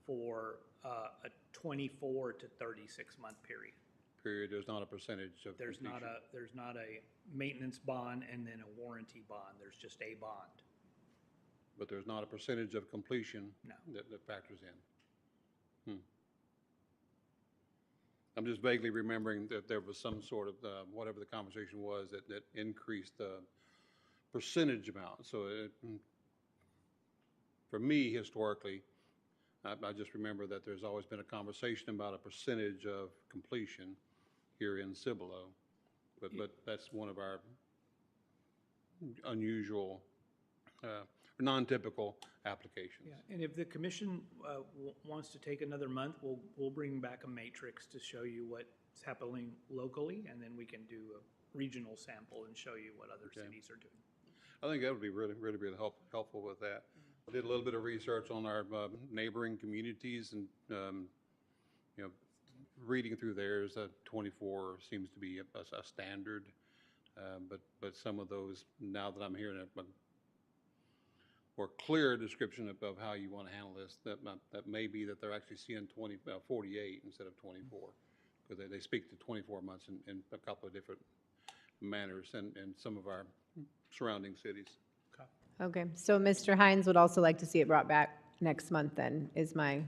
for a 24 to 36 month period. Period, there's not a percentage of There's not a maintenance bond and then a warranty bond. There's just a bond. But there's not a percentage of completion No. that factors in. I'm just vaguely remembering that there was some sort of, whatever the conversation was, that increased the percentage amount. So for me, historically, I just remember that there's always been a conversation about a percentage of completion here in Cibolo. But that's one of our unusual, non-typical applications. Yeah, and if the commission wants to take another month, we'll bring back a matrix to show you what's happening locally, and then we can do a regional sample and show you what other cities are doing. I think that would be really, really, really helpful with that. I did a little bit of research on our neighboring communities, and you know, reading through theirs, 24 seems to be a standard. But some of those, now that I'm hearing a more clear description of how you want to handle this, that may be that they're actually seeing 48 instead of 24, because they speak to 24 months in a couple of different manners in some of our surrounding cities. Okay, so Mr. Hines would also like to see it brought back next month then, is my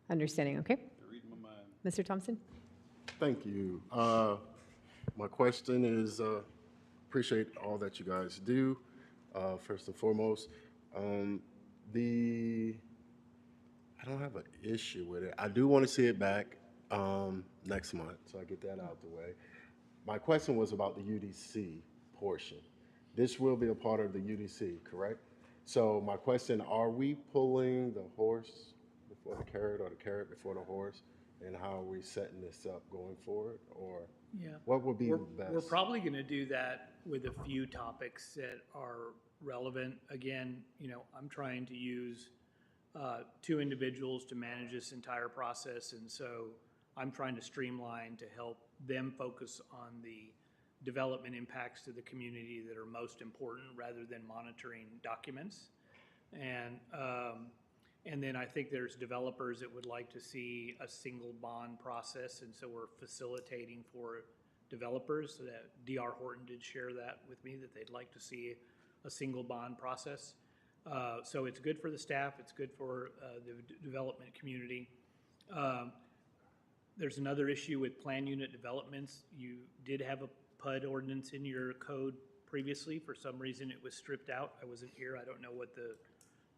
understanding, okay? You're reading my mind. Mr. Thompson? Thank you. My question is, appreciate all that you guys do, first and foremost. I don't have an issue with it. I do want to see it back next month, so I get that out the way. My question was about the UDC portion. This will be a part of the UDC, correct? So my question, are we pulling the horse before the carrot or the carrot before the horse? And how are we setting this up going forward? Or what would be best? We're probably going to do that with a few topics that are relevant. Again, I'm trying to use 2 individuals to manage this entire process, and so I'm trying to streamline to help them focus on the development impacts to the community that are most important rather than monitoring documents. And then I think there's developers that would like to see a single bond process, and so we're facilitating for developers. So that D.R. Horton did share that with me, that they'd like to see a single bond process. So it's good for the staff, it's good for the development community. There's another issue with plan unit developments. You did have a PUD ordinance in your code previously. For some reason, it was stripped out. I wasn't here. I don't know what the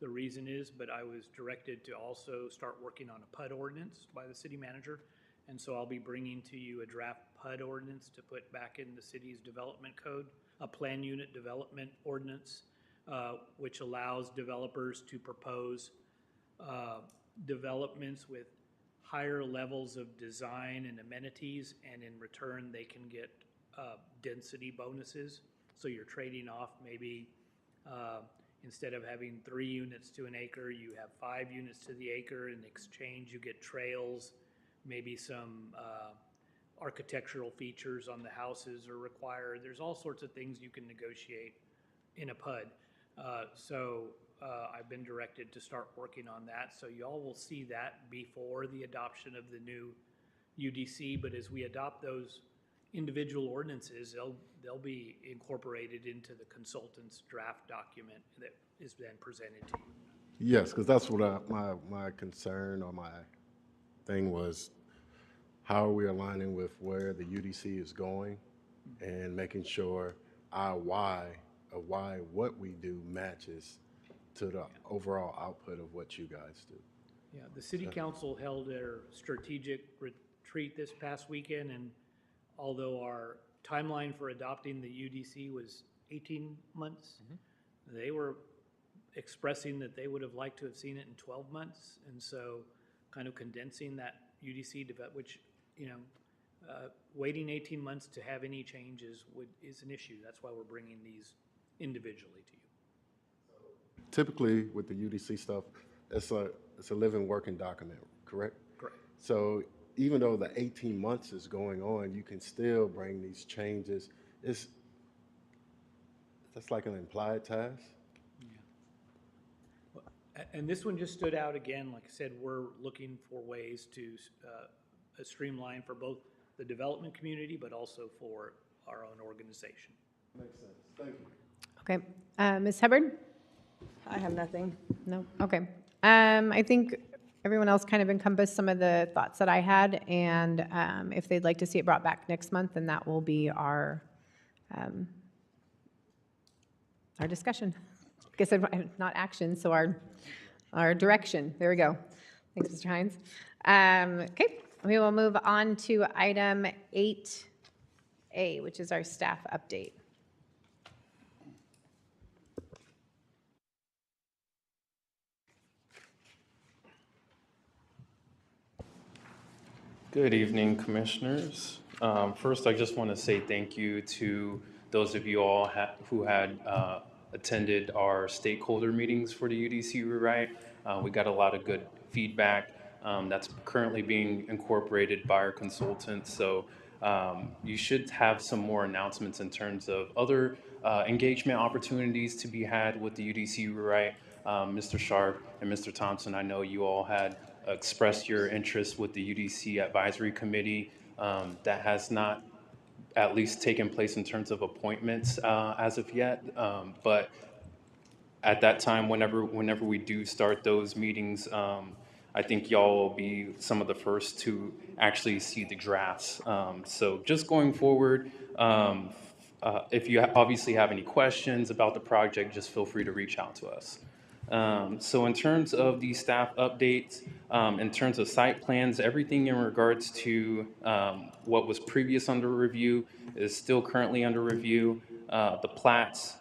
reason is, but I was directed to also start working on a PUD ordinance by the city manager. And so I'll be bringing to you a draft PUD ordinance to put back in the city's development code, a plan unit development ordinance, which allows developers to propose developments with higher levels of design and amenities, and in return they can get density bonuses. So you're trading off maybe instead of having 3 units to an acre, you have 5 units to the acre. In exchange, you get trails, maybe some architectural features on the houses are required. There's all sorts of things you can negotiate in a PUD. So I've been directed to start working on that. So y'all will see that before the adoption of the new UDC. But as we adopt those individual ordinances, they'll be incorporated into the consultant's draft document that is then presented to you. Yes, because that's what my concern or my thing was. How are we aligning with where the UDC is going and making sure our why of what we do matches to the overall output of what you guys do. Yeah, the city council held their strategic retreat this past weekend, and although our timeline for adopting the UDC was 18 months, they were expressing that they would have liked to have seen it in 12 months. And so kind of condensing that UDC, which, waiting 18 months to have any changes is an issue. That's why we're bringing these individually to you. Typically with the UDC stuff, it's a living working document, correct? Correct. So even though the 18 months is going on, you can still bring these changes. That's like an implied task. Yeah. And this one just stood out again. Like I said, we're looking for ways to streamline for both the development community, but also for our own organization. Makes sense. Thank you. Okay. Ms. Hubbard? I have nothing. No? Okay. I think everyone else kind of encompassed some of the thoughts that I had, and if they'd like to see it brought back next month, then that will be our discussion. I guess not action, so our direction. There we go. Thanks, Mr. Hines. Okay, we will move on to item 8A, which is our staff update. Good evening, Commissioners. First, I just want to say thank you to those of you all who had attended our stakeholder meetings for the UDC Rewrite. We got a lot of good feedback that's currently being incorporated by our consultants. So you should have some more announcements in terms of other engagement opportunities to be had with the UDC Rewrite. Mr. Sharp and Mr. Thompson, I know you all had expressed your interest with the UDC Advisory Committee. That has not at least taken place in terms of appointments as of yet. But at that time, whenever we do start those meetings, I think y'all will be some of the first to actually see the drafts. So just going forward, if you obviously have any questions about the project, just feel free to reach out to us. So in terms of the staff updates, in terms of site plans, everything in regards to what was previous under review is still currently under review. The plats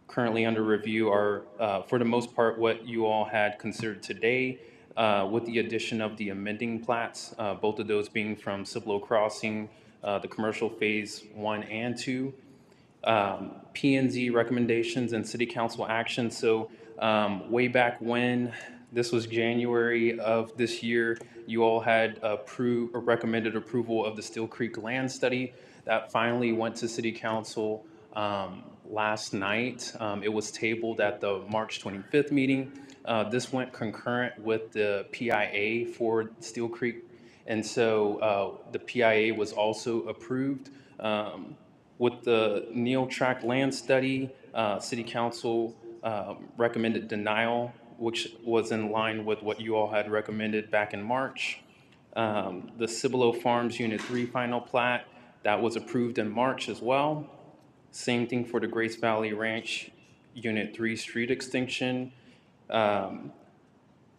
currently under review are, for the most part, what you all had considered today, with the addition of the amending plats, both of those being from Cibolo Crossing, the commercial phase 1 and 2. P&Z recommendations and city council action. So way back when, this was January of this year, you all had approved or recommended approval of the Steel Creek land study. That finally went to city council last night. It was tabled at the March 25th meeting. This went concurrent with the PIA for Steel Creek. And so the PIA was also approved. With the Neal Tract land study, City Council recommended denial, which was in line with what you all had recommended back in March. The Cibolo Farms Unit 3 final plat, that was approved in March as well. Same thing for the Grace Valley Ranch Unit 3 street extension.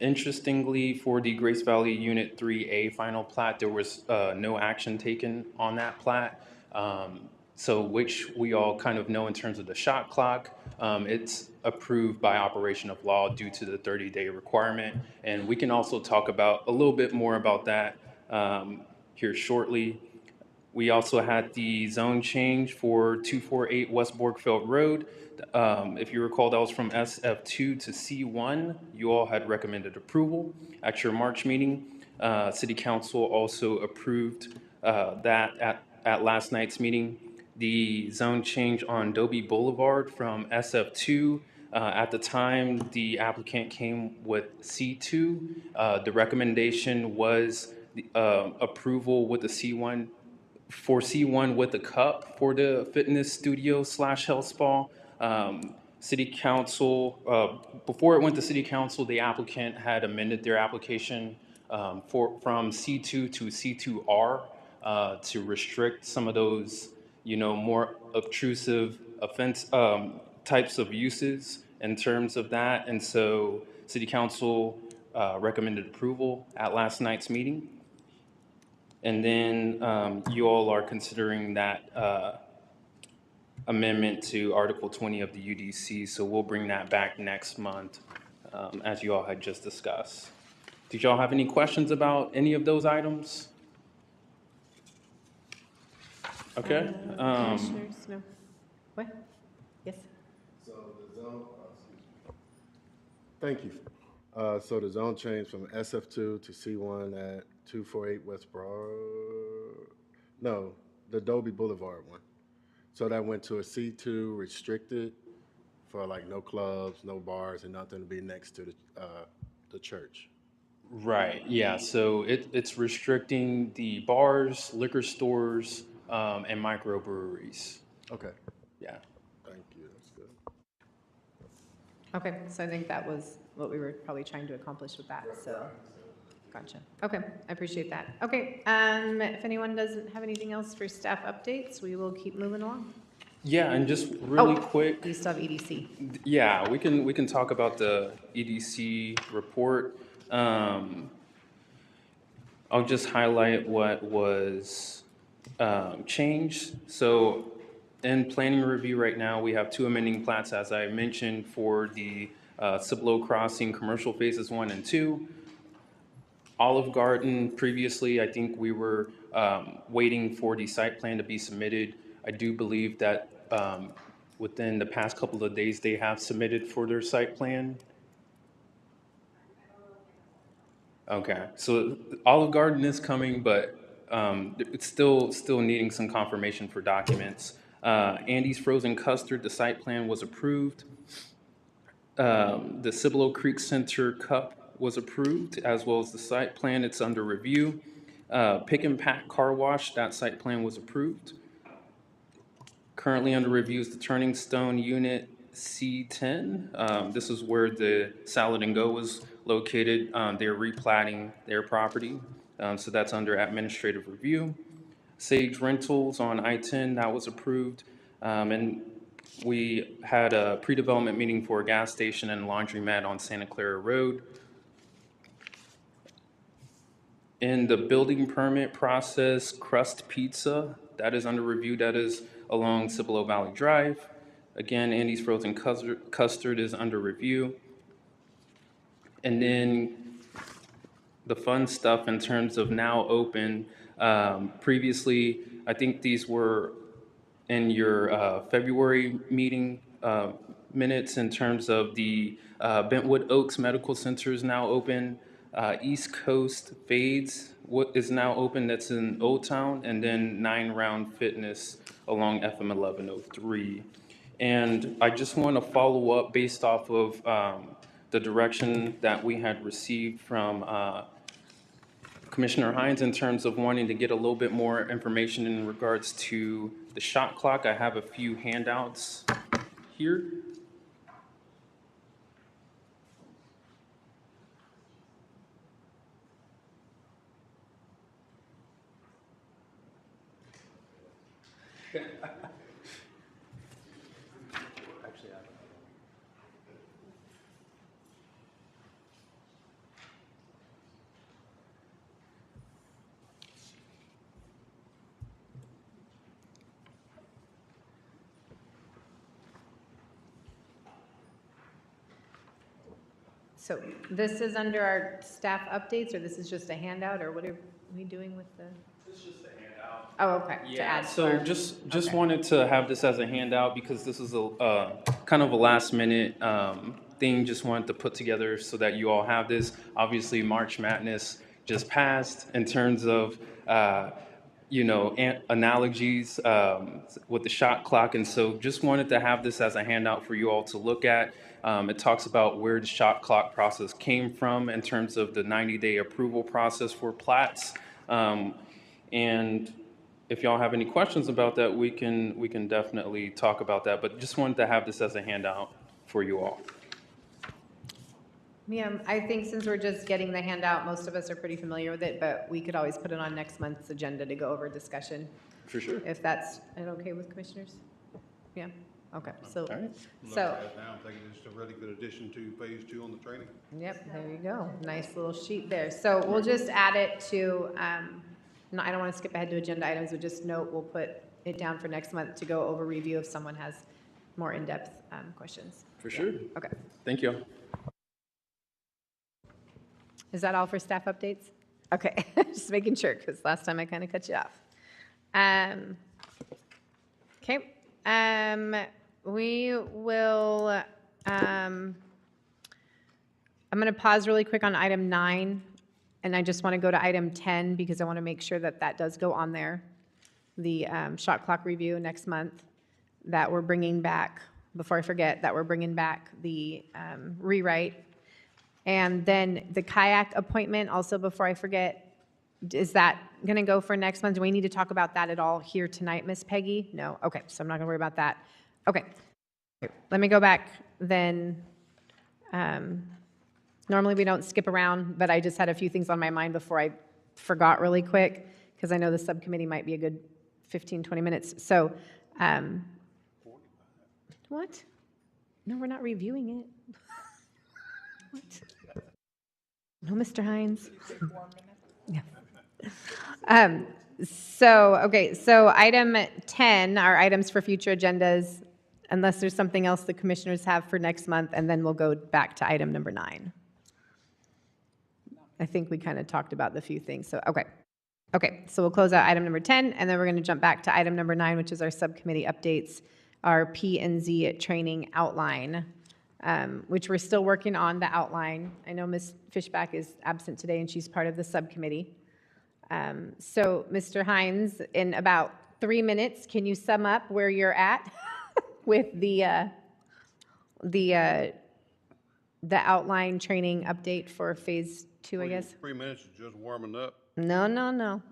Interestingly, for the Grace Valley Unit 3A final plat, there was no action taken on that plat. So which we all kind of know in terms of the shot clock. It's approved by operation of law due to the 30-day requirement. And we can also talk about a little bit more about that here shortly. We also had the zone change for 248 West Borgfeld Road. If you recall, that was from SF2 to C1. You all had recommended approval at your March meeting. City Council also approved that at last night's meeting. The zone change on Dobie Boulevard from SF2. At the time, the applicant came with C2. The recommendation was approval with the C1 for C1 with the cup for the fitness studio / health spa. City Council, before it went to City Council, the applicant had amended their application from C2 to C2R to restrict some of those, more obtrusive offense types of uses in terms of that. And so City Council recommended approval at last night's meeting. And then you all are considering that amendment to Article 20 of the UDC, so we'll bring that back next month, as you all had just discussed. Did y'all have any questions about any of those items? Okay. Commissioners, no. What? Yes. So the zone, thank you. So the zone change from SF2 to C1 at 248 West Broad, no, the Dobie Boulevard one. So that went to a C2 restricted for like no clubs, no bars, and nothing to be next to the church. Right, yeah, so it's restricting the bars, liquor stores, and microbreweries. Okay, Yeah. thank you, that's good. Okay, so I think that was what we were probably trying to accomplish with that, so. Gotcha. Okay, I appreciate that. Okay, if anyone doesn't have anything else for staff updates, we will keep moving along. Yeah, and just really Oh, quick, you still have EDC. yeah, we can talk about the EDC report. I'll just highlight what was changed. So in planning review right now, we have 2 amending plats, as I mentioned, for the Cibolo Crossing Commercial Phases 1 and 2. Olive Garden, previously, I think we were waiting for the site plan to be submitted. I do believe that within the past couple of days, they have submitted for their site plan. Okay, so Olive Garden is coming, but it's still needing some confirmation for documents. Andy's Frozen Custard, the site plan was approved. The Cibolo Creek Center Cup was approved, as well as the site plan. It's under review. Pick and Pack Car Wash, that site plan was approved. Currently under review is the Turning Stone Unit C10. This is where the Salad and Go was located. They're replatting their property, so that's under administrative review. Sage Rentals on I-10, that was approved. And we had a pre-development meeting for a gas station and laundromat on Santa Clara Road. In the building permit process, Crust Pizza, that is under review. That is along Cibolo Valley Drive. Again, Andy's Frozen Custard is under review. And then the fun stuff in terms of now open. Previously, I think these were in your February meeting minutes in terms of the Bentwood Oaks Medical Center is now open. East Coast Fades is now open, that's in Old Town, and then 9 Round Fitness along FM 1103. And I just want to follow up based off of the direction that we had received from Commissioner Hines in terms of wanting to get a little bit more information in regards to the shot clock. I have a few handouts here. So this is under our staff updates, or this is just a handout, or what are we doing with the? It's just a handout. Oh, okay, to Yeah, add to so our- just okay. wanted to have this as a handout because this is a kind of a last minute thing. Just wanted to put together so that you all have this. Obviously, March Madness just passed in terms of analogies with the shot clock, and so just wanted to have this as a handout for you all to look at. It talks about where the shot clock process came from in terms of the 90-day approval process for plats. And if y'all have any questions about that, we can definitely talk about that. But just wanted to have this as a handout for you all. Yeah, I think since we're just getting the handout, most of us are pretty familiar with it, but we could always put it on next month's agenda to go over discussion, For sure. if that's okay with commissioners? Yeah, okay, so, All right. Looking at so, it now, I'm thinking it's a really good addition to phase 2 on the training. yep, there you go. Nice little sheet there. So we'll just add it to, no, I don't want to skip ahead to agenda items, but just note, we'll put it down for next month to go over review if someone has more in-depth questions. For sure. Okay. Thank you. Is that all for staff updates? Okay, just making sure, because last time I kind of cut you off. Okay, we will, I'm going to pause really quick on item 9, and I just want to go to item 10 because I want to make sure that that does go on there. The shot clock review next month that we're bringing back, before I forget, that we're bringing back the rewrite. And then the kayak appointment, also before I forget, is that going to go for next month? Do we need to talk about that at all here tonight, Miss Peggy? No? Okay, so I'm not going to worry about that. Okay, let me go back then. Normally, we don't skip around, but I just had a few things on my mind before I forgot really quick, because I know the subcommittee might be a good 15, 20 minutes. So, what? No, we're not reviewing it. What? No, Mr. Hines. Yeah. So item 10 are items for future agendas, unless there's something else the commissioners have for next month, and then we'll go back to item number 9. I think we kind of talked about the few things, so, okay. Okay, so we'll close out item number 10, and then we're going to jump back to item number 9, which is our subcommittee updates, our P&Z training outline, which we're still working on the outline. I know Ms. Fishback is absent today, and she's part of the subcommittee. So, Mr. Hines, in about 3 minutes, can you sum up where you're at with the outline training update for phase 2, I guess? 3 minutes is just warming up. No, no, no.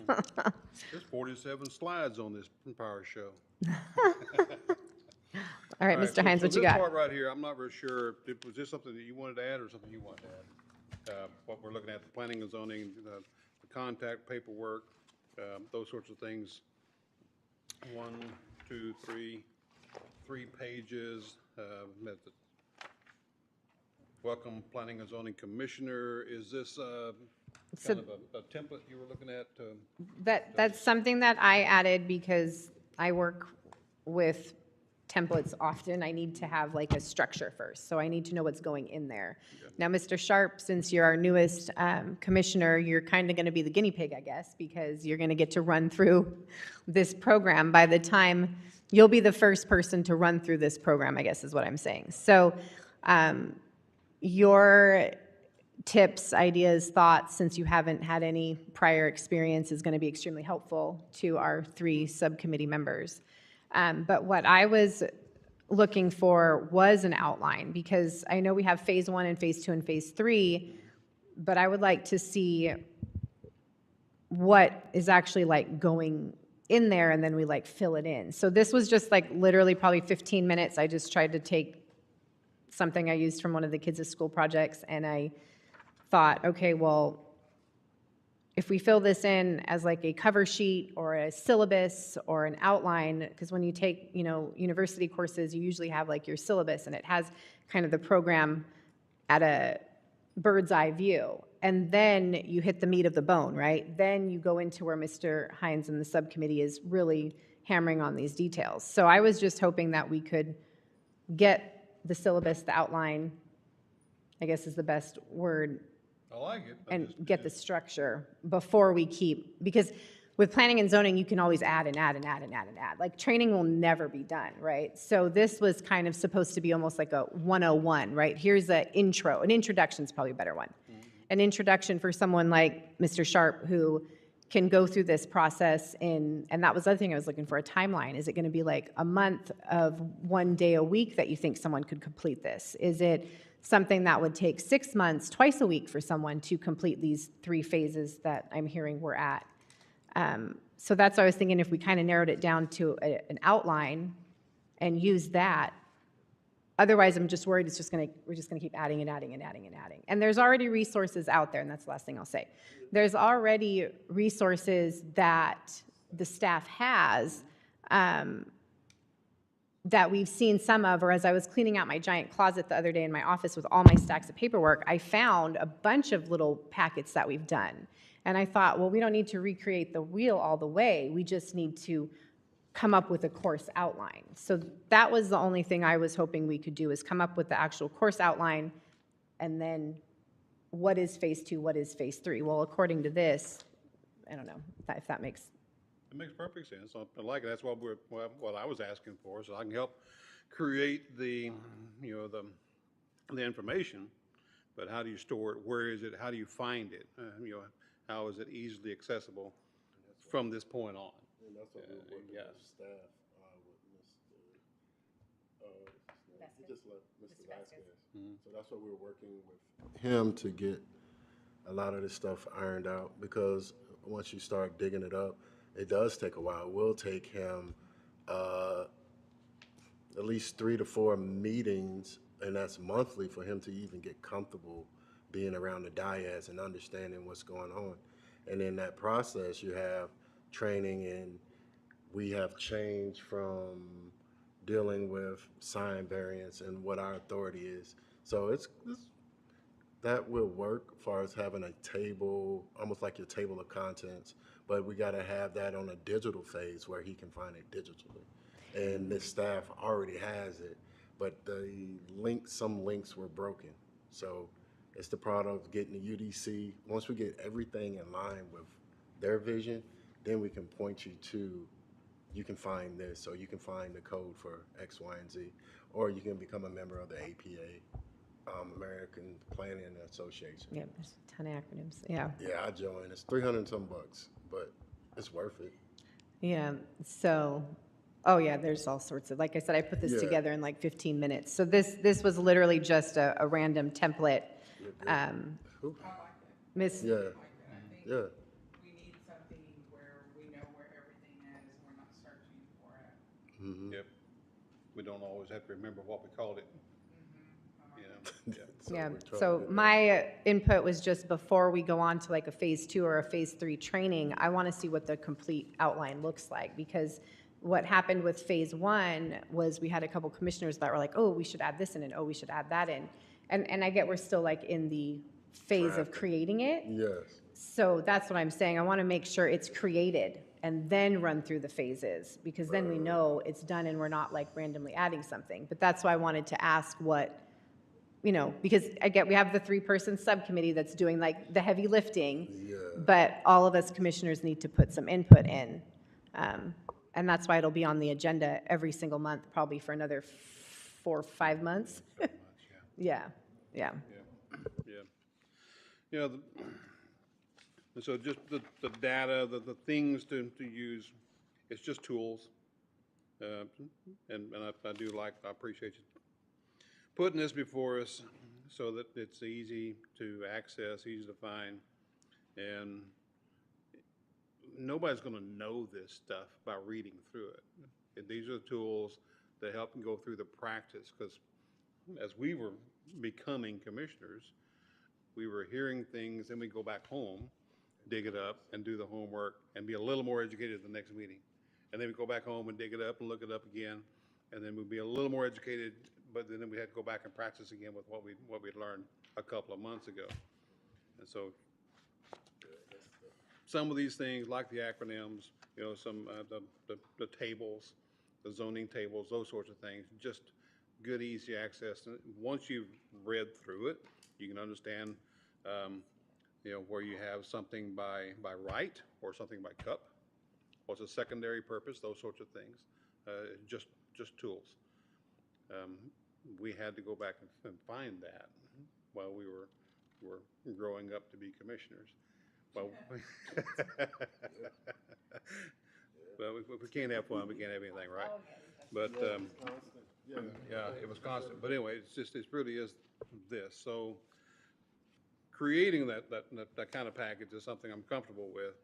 There's 47 slides on this Power Show. All right, Mr. Hines, what you got? This part right here, I'm not very sure, was this something that you wanted to add or something you wanted to add? What we're looking at, the planning and zoning, the contact paperwork, those sorts of things. 1, 2, 3 pages. Welcome Planning and Zoning Commissioner. Is this kind of a template you were looking at? That's something that I added because I work with templates often. I need to have like a structure first, so I need to know what's going in there. Now, Mr. Sharp, since you're our newest commissioner, you're kind of going to be the guinea pig, I guess, because you're going to get to run through this program. By the time you'll be the first person to run through this program, I guess is what I'm saying. So your tips, ideas, thoughts, since you haven't had any prior experience, is going to be extremely helpful to our 3 subcommittee members. But what I was looking for was an outline, because I know we have phase 1 and phase 2 and phase 3, but I would like to see what is actually like going in there, and then we like fill it in. So this was just like literally probably 15 minutes. I just tried to take something I used from one of the kids' school projects, and I thought, okay, well, if we fill this in as like a cover sheet or a syllabus or an outline, because when you take, university courses, you usually have like your syllabus, and it has kind of the program at a bird's eye view. And then you hit the meat of the bone, right? Then you go into where Mr. Hines and the subcommittee is really hammering on these details. So I was just hoping that we could get the syllabus, the outline, I guess is the best word, I like it. and get the structure before we because with planning and zoning, you can always add and add and add and add and add. Like training will never be done, right? So this was kind of supposed to be almost like a 101, right? Here's an intro. An introduction is probably a better one. An introduction for someone like Mr. Sharp, who can go through this process and that was the other thing I was looking for, a timeline. Is it going to be like a month of 1 day a week that you think someone could complete this? Is it something that would take 6 months, twice a week for someone to complete these 3 phases that I'm hearing we're at? So that's what I was thinking, if we kind of narrowed it down to an outline and use that. Otherwise, I'm just worried we're just gonna keep adding and adding and adding and adding. And there's already resources out there, and that's the last thing I'll say. There's already resources that the staff has that we've seen some of, or as I was cleaning out my giant closet the other day in my office with all my stacks of paperwork, I found a bunch of little packets that we've done. And I thought, well, we don't need to recreate the wheel all the way. We just need to come up with a course outline. So that was the only thing I was hoping we could do, is come up with the actual course outline, and then what is phase 2, what is phase 3? Well, according to this, I don't know if that makes... It makes perfect sense. I like it. That's what I was asking for, so I can help create the information. But how do you store it? Where is it? How do you find it? How is it easily accessible from this point on? And that's what we're working with staff, he just left, Mr. Vasquez. So that's what we're working with him to get a lot of this stuff ironed out, because once you start digging it up, it does take a while. It will take him at least 3 to 4 meetings and that's monthly for him to even get comfortable being around the dais and understanding what's going on. And in that process, you have training, and we have changed from dealing with sign variants and what our authority is. So that will work as far as having a table, almost like your table of contents, but we got to have that on a digital phase where he can find it digitally. And this staff already has it, but some links were broken. So it's the product of getting the UDC. Once we get everything in line with their vision, then we can point you to, you can find this, or you can find the code for X, Y, and Z, or you can become a member of the APA. American Planning Association. Yeah, there's a ton of acronyms, yeah. Yeah, I joined. It's 300 and some bucks, but it's worth it. Yeah, so, oh yeah, there's all sorts of, like I said, I put this Yeah. together in like 15 minutes. So this was literally just a random template. Ooh. Miss, Yeah, I like it. I think yeah. we need something where we know where everything is, and we're not searching for it. Mm-hmm. Yep. We don't always have to remember what we called it, you know, yeah. yeah, we're trying so to get my input was just before we go on to like a phase 2 or a phase 3 training, I want to see what the complete outline looks like, because what happened with phase 1 was we had a couple commissioners that were like, oh, we should add this in, and oh, we should add that in. And I get we're still like in the phase of Drafting. creating it. Yes. So that's what I'm saying. I want to make sure it's created and then run through the phases, because then we know it's done and we're not like randomly adding something. But that's why I wanted to ask what, because we have the 3-person subcommittee that's doing like the heavy lifting, Yeah. but all of us commissioners need to put some input in. And that's why it'll be on the agenda every single month, probably for another 4 or 5 months. Yeah, yeah. Yeah. You know, and so just the data, the things to use, it's just tools. And I appreciate you putting this before us so that it's easy to access, easy to find. And nobody's gonna know this stuff by reading through it. And these are the tools that help them go through the practice, because as we were becoming commissioners, we were hearing things, then we go back home, dig it up, and do the homework, and be a little more educated at the next meeting. And then we go back home and dig it up and look it up again, and then we'd be a little more educated, but then we had to go back and practice again with what we'd learned a couple of months ago. And so some of these things, like the acronyms, some the tables, the zoning tables, those sorts of things, just good, easy access. And once you've read through it, you can understand, where you have something by right or something by cup. What's a secondary purpose? Those sorts of things. Just tools. We had to go back and find that while we were growing up to be commissioners. Well, well, if we can't have fun, we can't have anything, right? But yeah, it was constant. But anyway, it really is this. So creating that kind of package is something I'm comfortable with.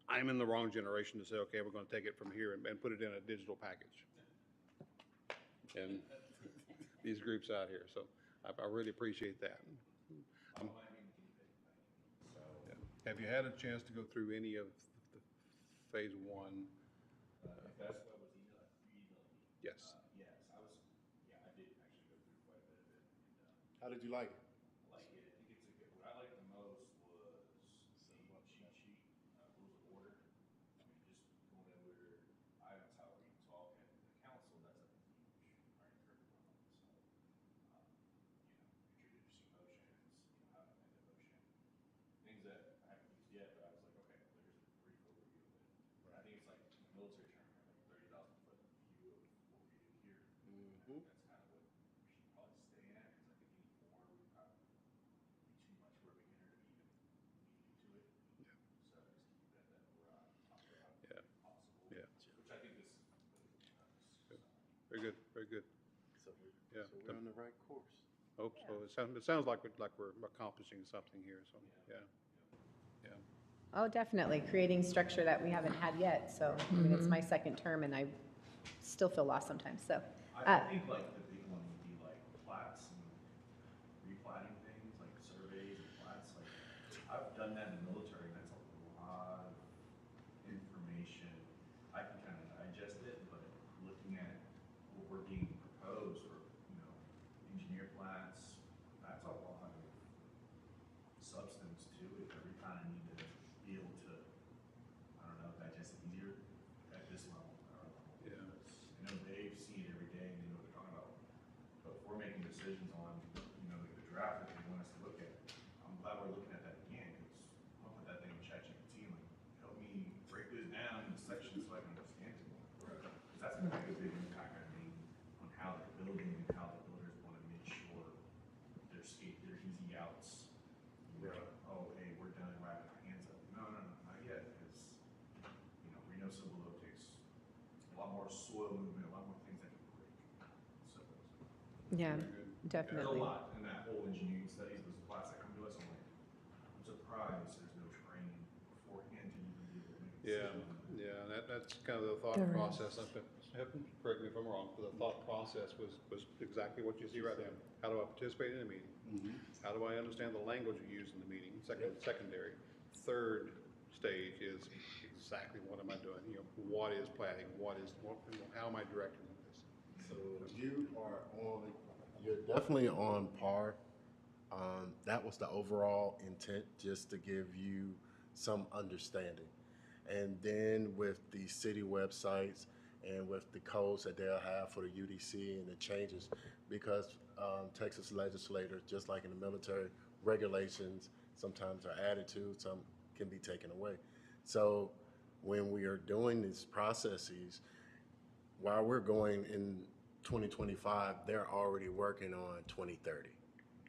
I'm in the wrong generation to say, okay, we're going to take it from here and put it in a digital package. And these groups out here, so I really appreciate that. Have you had a chance to go through any of the phase 1? That's what was emailed. Yes. Yes, I did actually go through quite a bit of it. And, How did you like it? I like it. I think it's a good, what I liked the most was the cheat sheet, rules of order. I mean, just going over items, how we talk at the council, that's a huge, right, for everyone. So, introducing motions, how to make a motion, things that I haven't used yet, but I was like, okay, well, there's a brief overview of it. I think it's like, in the military term, like 30,000 foot view of what we do here. Mm-hmm. That's kind of what we should probably stay at, because I think any more would probably be too much for a beginner to be even leading into it. Yeah. So just keep that we're on top of it Yeah. possible. Yeah. Which I think this is really good. Very good. Very good. So Yeah. we're on the right course. Hope so. It sounds like we're accomplishing something here. So yeah. Oh, definitely, creating structure that we haven't had yet. So, I mean, it's my second term, and I still feel lost sometimes, so. I think like the big one would be like done that in the military, that's a lot of information. I can kind of digest it, but looking at what we're being proposed, or, engineer plats, that's a lot of substance to it. Every time I need to be able to, I don't know, digest it easier at this level, our level. Yeah. Because I know they've seen it every day and they know what they're talking about. But if we're making decisions on, the draft that they want us to look at, I'm glad we're looking at that again, because I'll put that thing in ChatGPT and help me break this down in sections so I can understand it more. Because that's gonna make a big impact, I think, on how they're building and how the builders wanna make sure their easy outs. Oh, hey, we're done, we're having our hands up. No, not yet, because, we know Cibolo takes a lot more soil movement, a lot more things that can break. So, Yeah, Very good. there's a definitely. lot in that whole engineering studies, those plots that come to us, I'm surprised there's no training beforehand to even be able to make a Yeah, decision on that. yeah, that's kind of the thought There is. process. Correct me if I'm wrong, but the thought process was exactly what you see right there. How do I participate in a meeting? How do I understand the language you use in the meeting? Secondary. Third stage is exactly what am I doing? What is planning? How am I directing this? So you're definitely on par. That was the overall intent, just to give you some understanding. And then with the city websites and with the codes that they'll have for the UDC and the changes, because Texas legislators, just like in the military, regulations sometimes are added to, some can be taken away. So when we are doing these processes, while we're going in 2025, they're already working on 2030.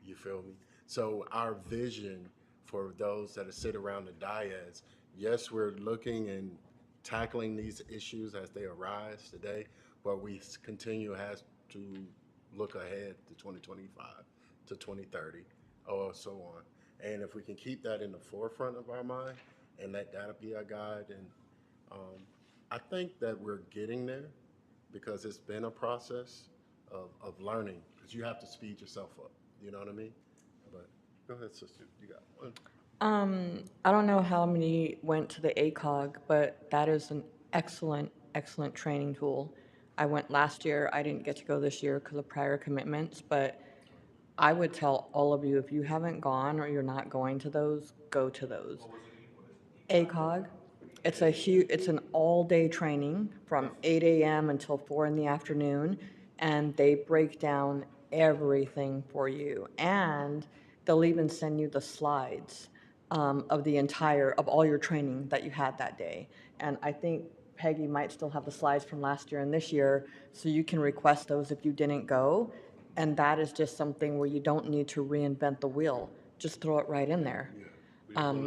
You feel me? So our vision for those that sit around the dais, yes, we're looking and tackling these issues as they arise today, but we continue has to look ahead to 2025, to 2030, or so on. And if we can keep that in the forefront of our mind and let that be our guide, and I think that we're getting there, because it's been a process of learning, because you have to speed yourself up, you know what I mean? But go ahead, sister, you got one. I don't know how many went to the ACOG, but that is an excellent, excellent training tool. I went last year. I didn't get to go this year because of prior commitments, but I would tell all of you, if you haven't gone or you're not going to those, go to those. ACOG, it's an all-day training from 8 a.m. until 4 in the afternoon, and they break down everything for you. And they'll even send you the slides of all your training that you had that day. And I think Peggy might still have the slides from last year and this year, so you can request those if you didn't go. And that is just something where you don't need to reinvent the wheel. Just throw it right in there.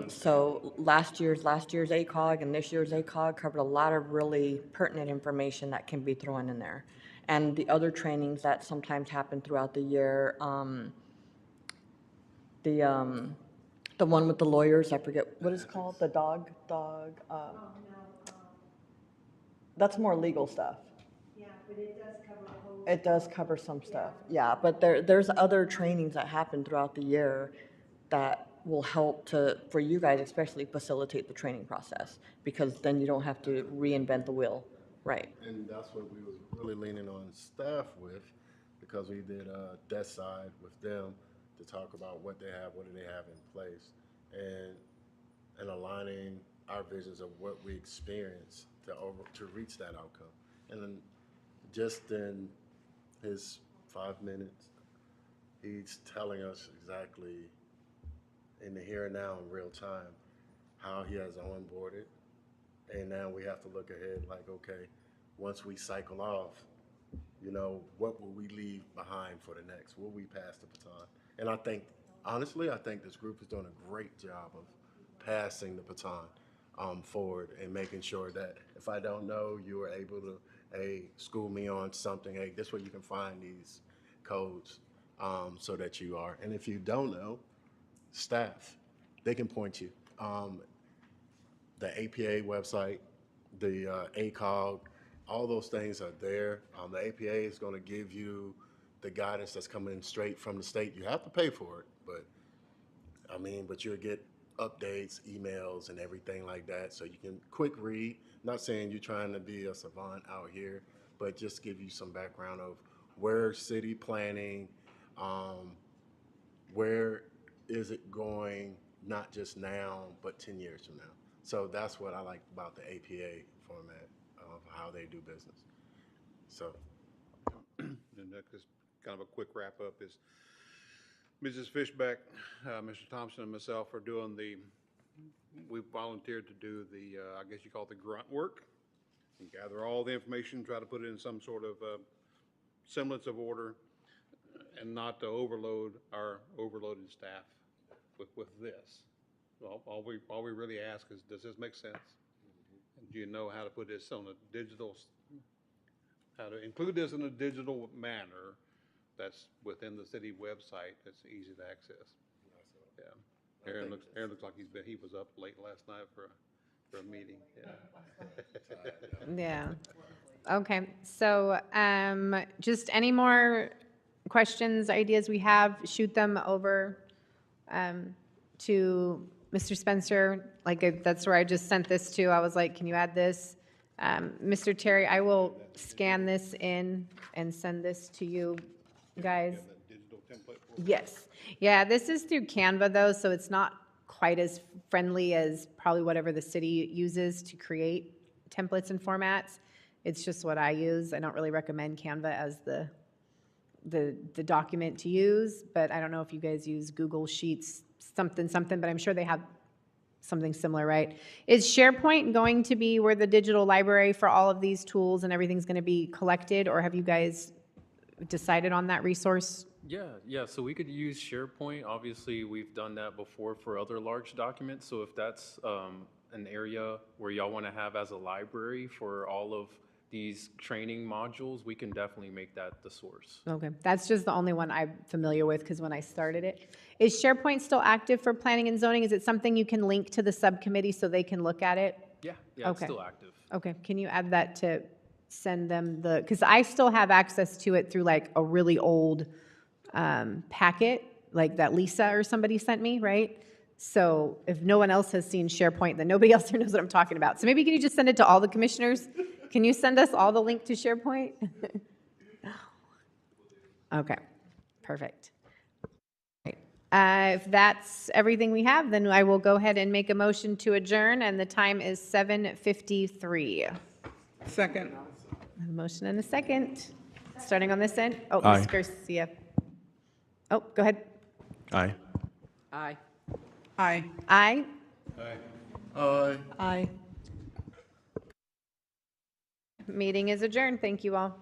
So last year's ACOG and this year's ACOG covered a lot of really pertinent information that can be thrown in there. And the other trainings that sometimes happen throughout the year, the one with the lawyers, I forget what it's called, the dog, that's more legal stuff. Yeah, but it does cover a whole. It does cover some stuff, yeah, but there's other trainings that happen throughout the year that will help for you guys especially, facilitate the training process, because then you don't have to reinvent the wheel, right? And that's what we was really leaning on staff with, because we did a desk side with them to talk about what they have, what do they have in place, and aligning our visions of what we experience to reach that outcome. And then just in his 5 minutes, he's telling us exactly in the here and now in real time how he has onboarded. And now we have to look ahead like, okay, once we cycle off, what will we leave behind for the next? Will we pass the baton? And I think, honestly, I think this group is doing a great job of passing the baton forward, and making sure that if I don't know, you are able to, school me on something. Hey, this way you can find these codes, so that you are. And if you don't know, staff, they can point you. The APA website, the ACOG, all those things are there. The APA is going to give you the guidance that's coming straight from the state. You have to pay for it, but you'll get updates, emails, and everything like that. So you can quick read. Not saying you're trying to be a savant out here, but just give you some background of where city planning, where is it going, not just now, but 10 years from now. So that's what I like about the APA format of how they do business. So, And that is kind of a quick wrap up is Mrs. Fishback, Mr. Thompson, and myself are doing we volunteered to do I guess you call it the grunt work, and gather all the information, try to put it in some sort of semblance of order, and not to overload our overloaded staff with this. All we really ask is, does this make sense? And do you know how to put this on a digital, how to include this in a digital manner that's within the city website that's easy to access? Yeah. Aaron looks like he was up late last night for a meeting. Yeah. Yeah. Okay, so just any more questions, ideas we have, shoot them over to Mr. Spencer. Like, that's where I just sent this to. I was like, can you add this? Mr. Terry, I will scan this in and send this to you guys. That digital template for Yes. Yeah, this is through Canva though, so it's not quite as friendly as probably whatever the city uses to create templates and formats. It's just what I use. I don't really recommend Canva as the document to use, but I don't know if you guys use Google Sheets, something, but I'm sure they have something similar, right? Is SharePoint going to be where the digital library for all of these tools and everything's going to be collected, or have you guys decided on that resource? Yeah, so we could use SharePoint. Obviously, we've done that before for other large documents. So if that's an area where y'all want to have as a library for all of these training modules, we can definitely make that the source. Okay, that's just the only one I'm familiar with because when I started it. Is SharePoint still active for planning and zoning? Is it something you can link to the subcommittee so they can look at it? Yeah, it's Okay. still active. Okay, can you add that to send them because I still have access to it through like a really old packet, like that Lisa or somebody sent me, right? So if no one else has seen SharePoint, then nobody else here knows what I'm talking about. So maybe can you just send it to all the commissioners? Can you send us all the link to SharePoint? Okay, perfect. Right. If that's everything we have, then I will go ahead and make a motion to adjourn, and the time is 7:53. Second. I have a motion and a second. Starting on this end. Oh, Aye. Ms. Garcia. Oh, go ahead. Aye. Aye. Aye. Aye. Aye. Meeting is adjourned. Thank you all.